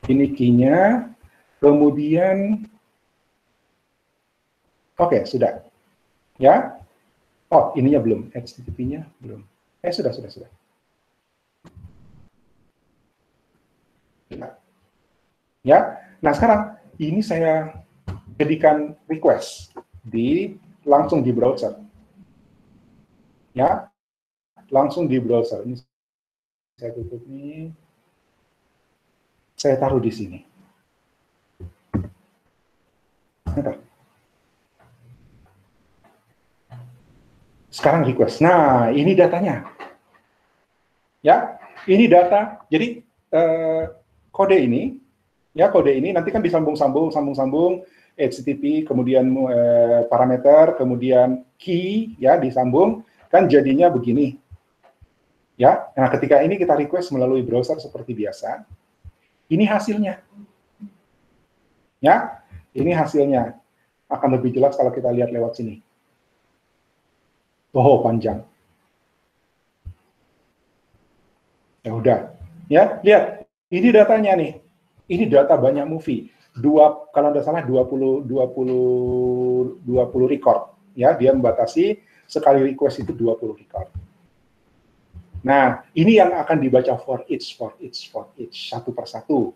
Ini key-nya, kemudian oke, sudah. Ya. Oh, ininya belum, HTTP-nya belum. Sudah. Ya. Nah, sekarang ini saya jadikan request langsung di browser. Ya, langsung di browser. Ini saya tutup nih. Saya taruh di sini. Sekarang request. Nah, ini datanya. Ya, ini data. Jadi kode ini nanti kan disambung-sambung, HTTP, kemudian parameter, kemudian key, ya disambung, kan jadinya begini. Ya, nah ketika ini kita request melalui browser seperti biasa, ini hasilnya. Ya, ini hasilnya. Akan lebih jelas kalau kita lihat lewat sini. Oh, panjang. Ya udah. Ya, lihat. Ini datanya nih. Ini data banyak movie. Kalau tidak salah 20 record. Ya, dia membatasi sekali request itu 20 record. Nah, ini yang akan dibaca for each, satu persatu.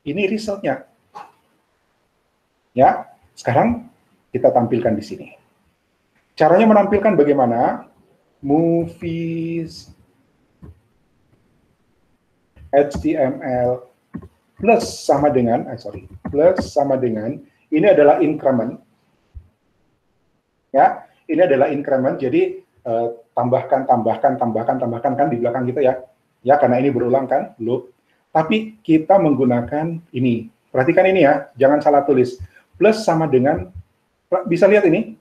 Ini resultnya. Ya, sekarang kita tampilkan di sini. Caranya menampilkan bagaimana? Movies HTML plus sama dengan, ini adalah increment. Ya, ini adalah increment. Jadi tambahkan kan di belakang gitu ya. Ya, karena ini berulang kan, loop. Tapi kita menggunakan ini. Perhatikan ini ya, jangan salah tulis. Plus sama dengan, bisa lihat ini?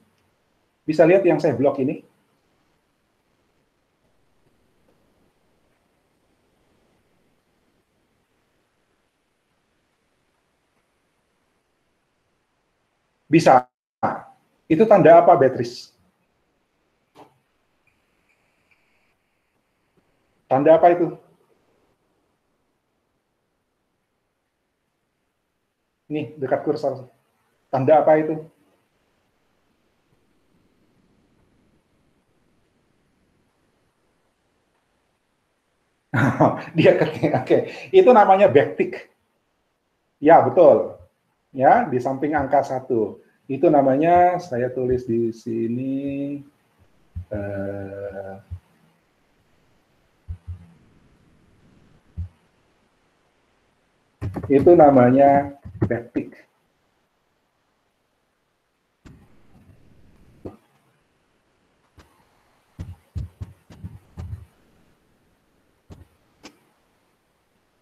Bisa lihat yang saya blok ini? Bisa. Itu tanda apa, Beatrice? Tanda apa itu? Nih, dekat kursor. Tanda apa itu? Dia ketik. Oke. Itu namanya backtick. Ya, betul. Ya, di samping angka 1. Itu namanya, saya tulis di sini, itu namanya backtick.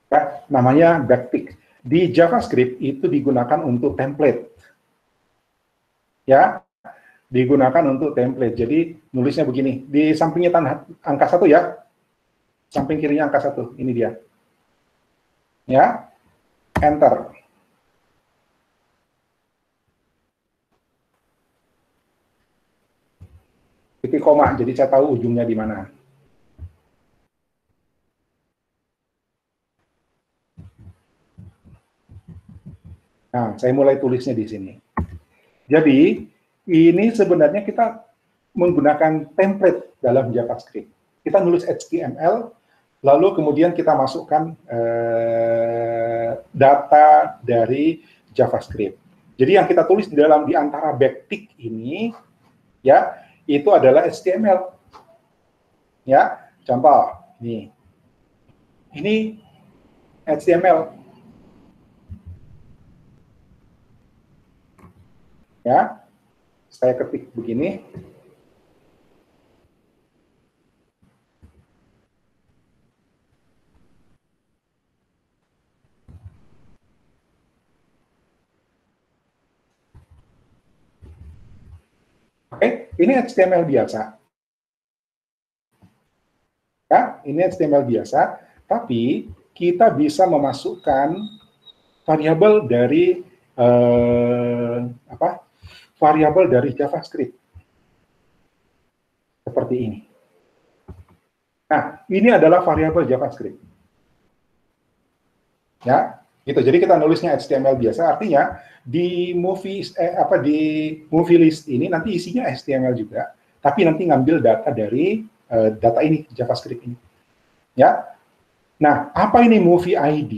Ya, namanya backtick. Di JavaScript itu digunakan untuk template. Ya, digunakan untuk template. Jadi nulisnya begini, di sampingnya angka 1 ya, samping kirinya angka 1, ini dia. Ya, enter. Titik koma, jadi saya tahu ujungnya di mana. Nah, saya mulai tulisnya di sini. Jadi, ini sebenarnya kita menggunakan template dalam JavaScript. Kita nulis HTML, lalu kemudian kita masukkan data dari JavaScript. Jadi yang kita tulis di antara backtick ini, ya, itu adalah HTML. Ya, contoh, nih. Ini HTML. Ya, saya ketik begini. Oke, ini HTML biasa. Ya, ini HTML biasa, tapi kita bisa memasukkan variabel dari variabel dari JavaScript seperti ini. Nah, ini adalah variabel JavaScript. Ya, gitu. Jadi kita nulisnya HTML biasa, artinya di movie list ini nanti isinya HTML juga, tapi nanti ngambil data dari data ini, JavaScript ini. Ya. Nah, apa ini movie ID?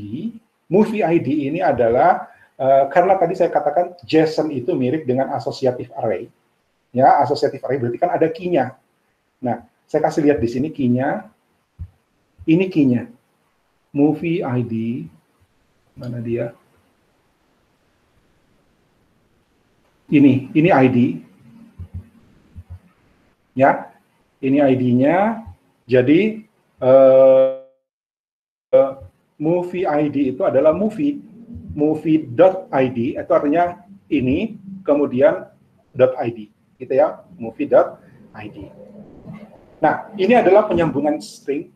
Movie ID ini adalah Karena tadi saya katakan JSON itu mirip dengan associative array. Ya, associative array berarti kan ada key-nya. Nah, saya kasih lihat di sini key-nya. Ini key-nya. Movie ID. Mana dia? Ini ID. Ya, ini ID-nya. Jadi, movie ID itu adalah movie.id itu artinya ini kemudian .id gitu ya, movie.id. Nah, ini adalah penyambungan string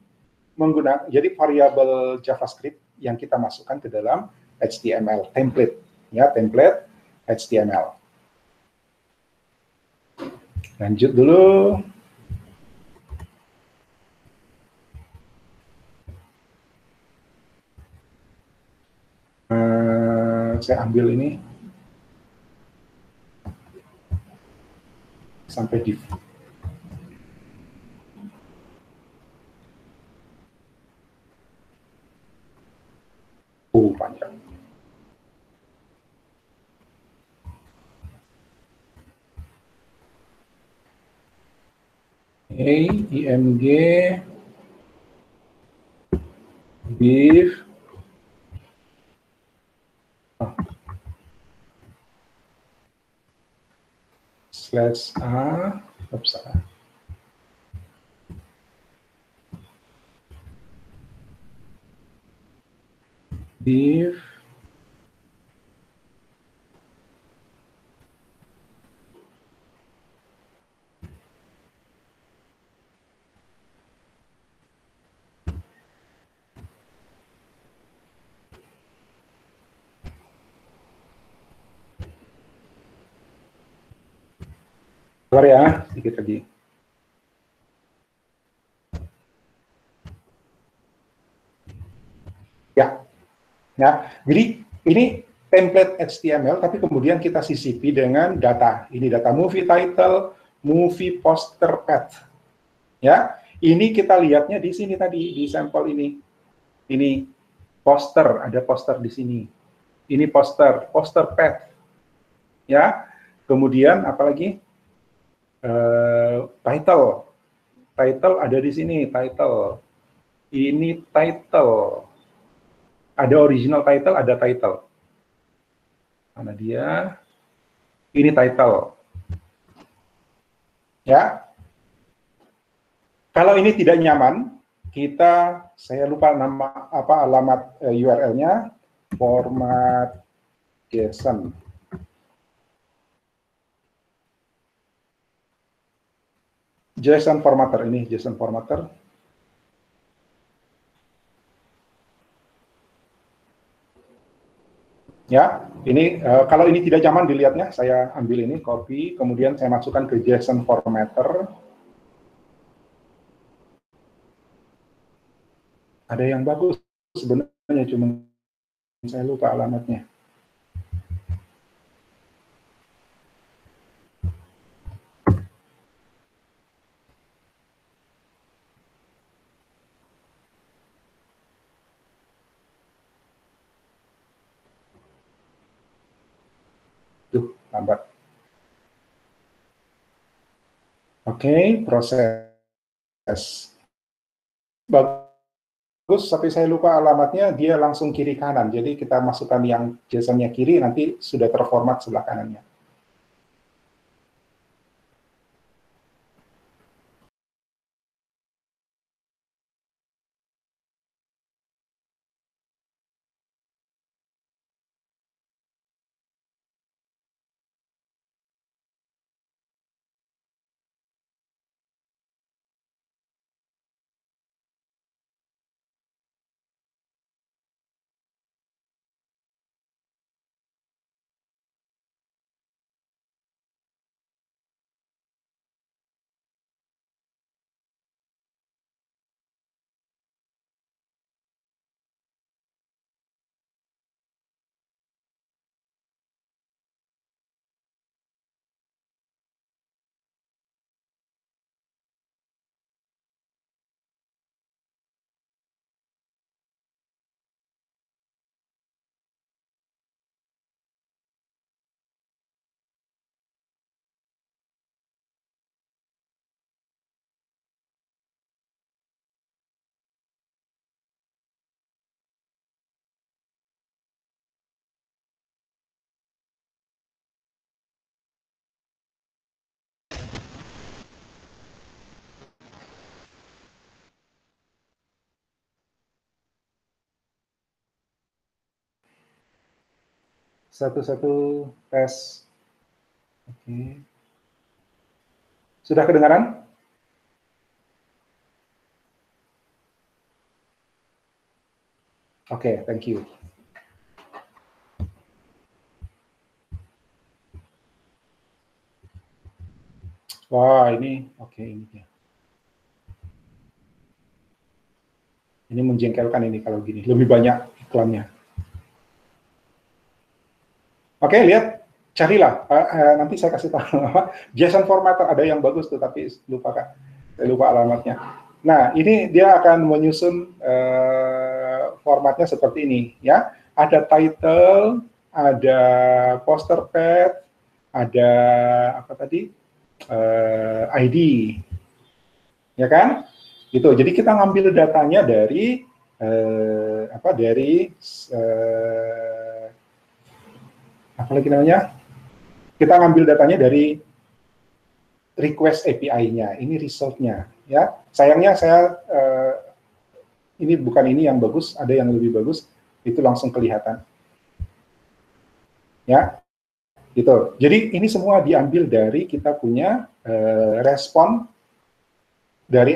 menggunakan jadi variabel JavaScript yang kita masukkan ke dalam HTML template ya, template HTML. Lanjut dulu. Saya ambil ini sampai di panjang. IMG beef /a beef Sorry ya, sedikit lagi. Ya, jadi ini template HTML, tapi kemudian kita sisipi dengan data. Ini data movie title, movie poster path. Ya, ini kita lihatnya di sini tadi di sampel ini. Ini poster, ada poster di sini. Ini poster path. Ya, kemudian apalagi title ada di sini title. Ini title. Ada original title, ada title. Mana dia? Ini title. Ya. Kalau ini tidak nyaman, saya lupa nama apa alamat URL-nya, format JSON. JSON formatter ini, JSON formatter. Ya, ini kalau ini tidak nyaman dilihatnya, saya ambil ini, copy, kemudian saya masukkan ke JSON formatter. Ada yang bagus sebenarnya, cuma saya lupa alamatnya. Tuh, lambat. Oke, proses. Bagus, tapi saya lupa alamatnya, dia langsung kiri kanan. Jadi kita masukkan yang JSON-nya kiri, nanti sudah terformat sebelah kanannya. Satu-satu tes. Oke. Sudah kedengaran? Oke, thank you. Wah, ini oke ini dia. Ini menjengkelkan ini kalau gini, lebih banyak iklannya. Oke, lihat, carilah. Nanti saya kasih tahu. JSON formatter ada yang bagus tuh, tapi lupa Kak. Saya lupa alamatnya. Nah, ini dia akan menyusun formatnya seperti ini, ya. Ada title, ada poster pad, ada apa tadi? ID, ya kan? Gitu. Jadi kita ngambil datanya dari apa lagi namanya? Kita ngambil datanya dari request API-nya. Ini result-nya, ya. Sayangnya saya ini bukan ini yang bagus, ada yang lebih bagus. Itu langsung kelihatan, ya. Gitu. Jadi ini semua diambil dari kita punya respon dari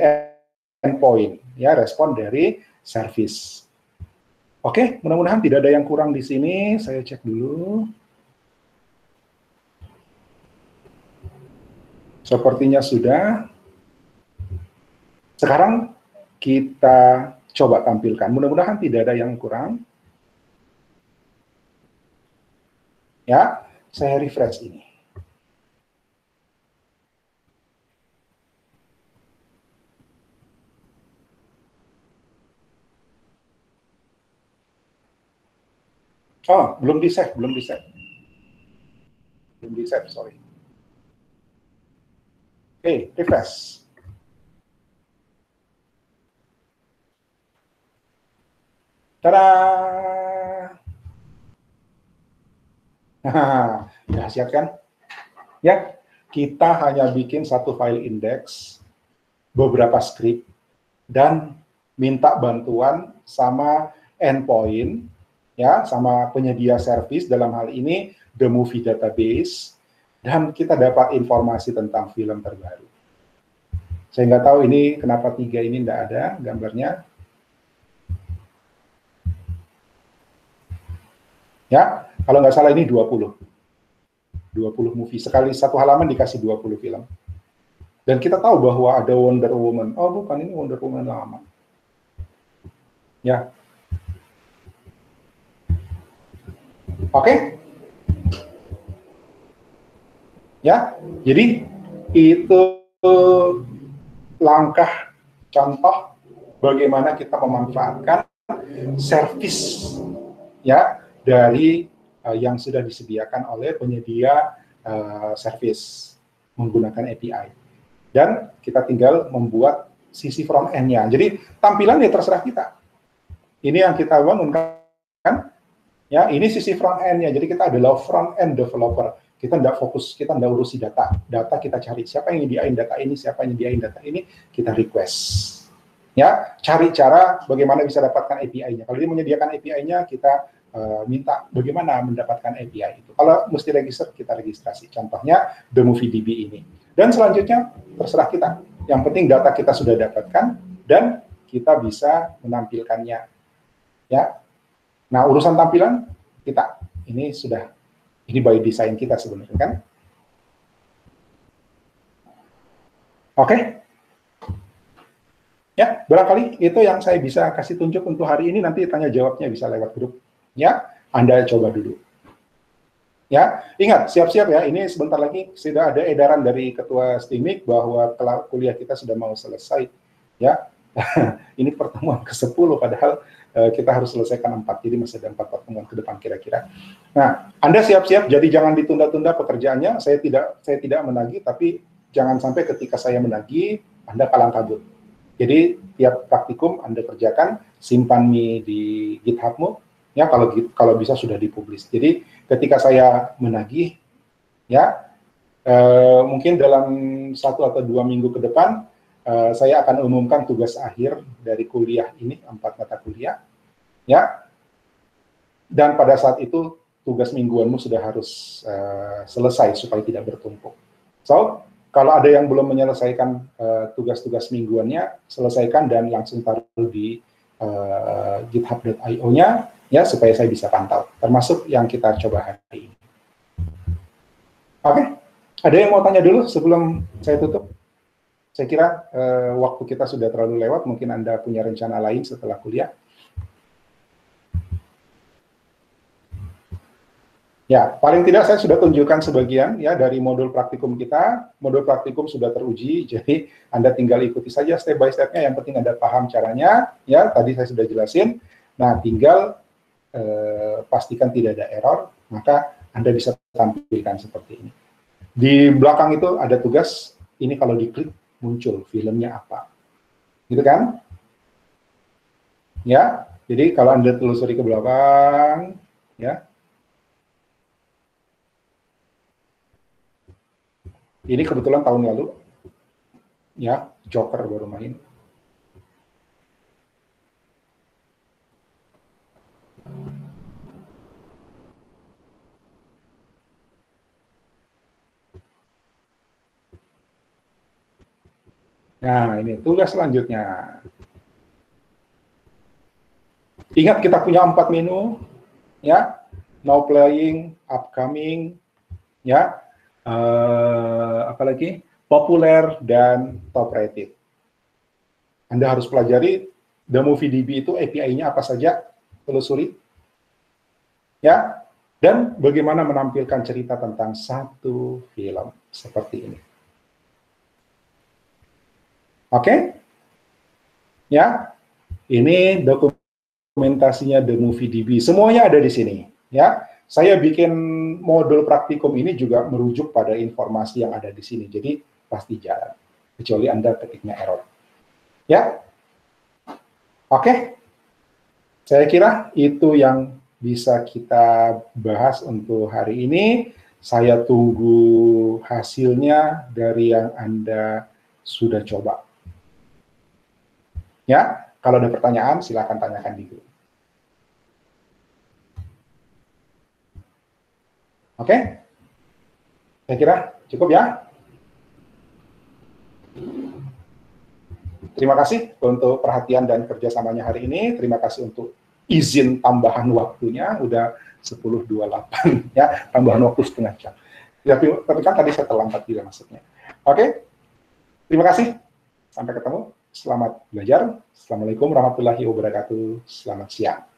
endpoint, ya, respon dari service. Oke, mudah-mudahan tidak ada yang kurang di sini. Saya cek dulu. Sepertinya sudah. Sekarang kita coba tampilkan. Mudah-mudahan tidak ada yang kurang. Ya, saya refresh ini. Oh, belum di-save, belum di-save. Belum di-save, sorry. Oke, refresh. Tada! Dahsyat kan? Ya, kita hanya bikin satu file index, beberapa script, dan minta bantuan sama endpoint, ya, sama penyedia service, dalam hal ini The Movie Database, dan kita dapat informasi tentang film terbaru. Saya nggak tahu ini kenapa 3 ini nggak ada gambarnya. Ya, kalau nggak salah ini 20 movie. Sekali satu halaman dikasih 20 film. Dan kita tahu bahwa ada Wonder Woman. Oh, bukan, ini Wonder Woman lama. Ya. Oke? Ya, jadi itu langkah contoh bagaimana kita memanfaatkan service, ya, dari yang sudah disediakan oleh penyedia service menggunakan API. Dan kita tinggal membuat sisi front end-nya. Jadi tampilan ya terserah kita. Ini yang kita bangun kan? Ya, ini sisi front end-nya. Jadi kita adalah front end developer. Kita tidak fokus, kita tidak urusi data. Data kita cari siapa yang nyediain data ini, siapa yang nyediain data ini, kita request. Ya, cari cara bagaimana bisa dapatkan API-nya. Kalau dia menyediakan API-nya, kita minta bagaimana mendapatkan API itu. Kalau mesti register, kita registrasi. Contohnya The Movie DB ini. Dan selanjutnya terserah kita. Yang penting data kita sudah dapatkan dan kita bisa menampilkannya. Ya. Nah, urusan tampilan kita ini sudah by design kita sebenarnya kan. Oke. Ya, barangkali itu yang saya bisa kasih tunjuk untuk hari ini. Nanti tanya jawabnya bisa lewat grup. Ya, Anda coba dulu. Ya, ingat, siap-siap ya, ini sebentar lagi sudah ada edaran dari Ketua STIMIK bahwa kuliah kita sudah mau selesai. Ya, ini pertemuan ke-10, padahal kita harus selesaikan 4, jadi masih ada 4 pertemuan ke depan kira-kira. Nah, Anda siap-siap, jadi jangan ditunda-tunda pekerjaannya, saya tidak menagih, tapi jangan sampai ketika saya menagih, Anda kalang kabut. Jadi, tiap praktikum Anda kerjakan, simpan di GitHub-mu, ya, kalau bisa sudah dipublis. Jadi ketika saya menagih, ya, mungkin dalam 1 atau 2 minggu ke depan saya akan umumkan tugas akhir dari kuliah ini, 4 mata kuliah, ya. Dan pada saat itu tugas mingguanmu sudah harus selesai supaya tidak bertumpuk. So, kalau ada yang belum menyelesaikan tugas-tugas mingguannya, selesaikan dan langsung taruh di github.io-nya, ya, supaya saya bisa pantau, termasuk yang kita coba hari ini. Oke, ada yang mau tanya dulu sebelum saya tutup? Saya kira waktu kita sudah terlalu lewat, mungkin Anda punya rencana lain setelah kuliah. Ya, paling tidak saya sudah tunjukkan sebagian ya dari modul praktikum kita. Modul praktikum sudah teruji, jadi Anda tinggal ikuti saja step by step-nya, yang penting Anda paham caranya, ya, tadi saya sudah jelasin. Nah, tinggal pastikan tidak ada error, maka Anda bisa tampilkan seperti ini. Di belakang itu ada tugas, ini kalau diklik muncul filmnya apa. Gitu kan? Ya, jadi kalau Anda telusuri ke belakang, ya, ini kebetulan tahun lalu, ya, Joker baru main. Nah, ini tugas selanjutnya. Ingat kita punya 4 menu, ya, now playing, upcoming, ya, apalagi populer dan top rated. Anda harus pelajari The Movie DB itu API-nya apa saja, telusuri, ya, dan bagaimana menampilkan cerita tentang satu film seperti ini. Oke, ya, ini dokumentasinya The Movie DB, semuanya ada di sini, ya. Saya bikin modul praktikum ini juga merujuk pada informasi yang ada di sini, jadi pasti jalan, kecuali Anda ketiknya error. Ya, oke. Saya kira itu yang bisa kita bahas untuk hari ini. Saya tunggu hasilnya dari yang Anda sudah coba. Ya, kalau ada pertanyaan silakan tanyakan di grup. Oke? Saya kira cukup ya. Terima kasih untuk perhatian dan kerjasamanya hari ini. Terima kasih untuk izin tambahan waktunya, udah 10.28 ya, tambahan waktu setengah jam. Tapi kan tadi saya terlambat juga masuknya. Oke, terima kasih. Sampai ketemu. Selamat belajar. Assalamualaikum warahmatullahi wabarakatuh. Selamat siang.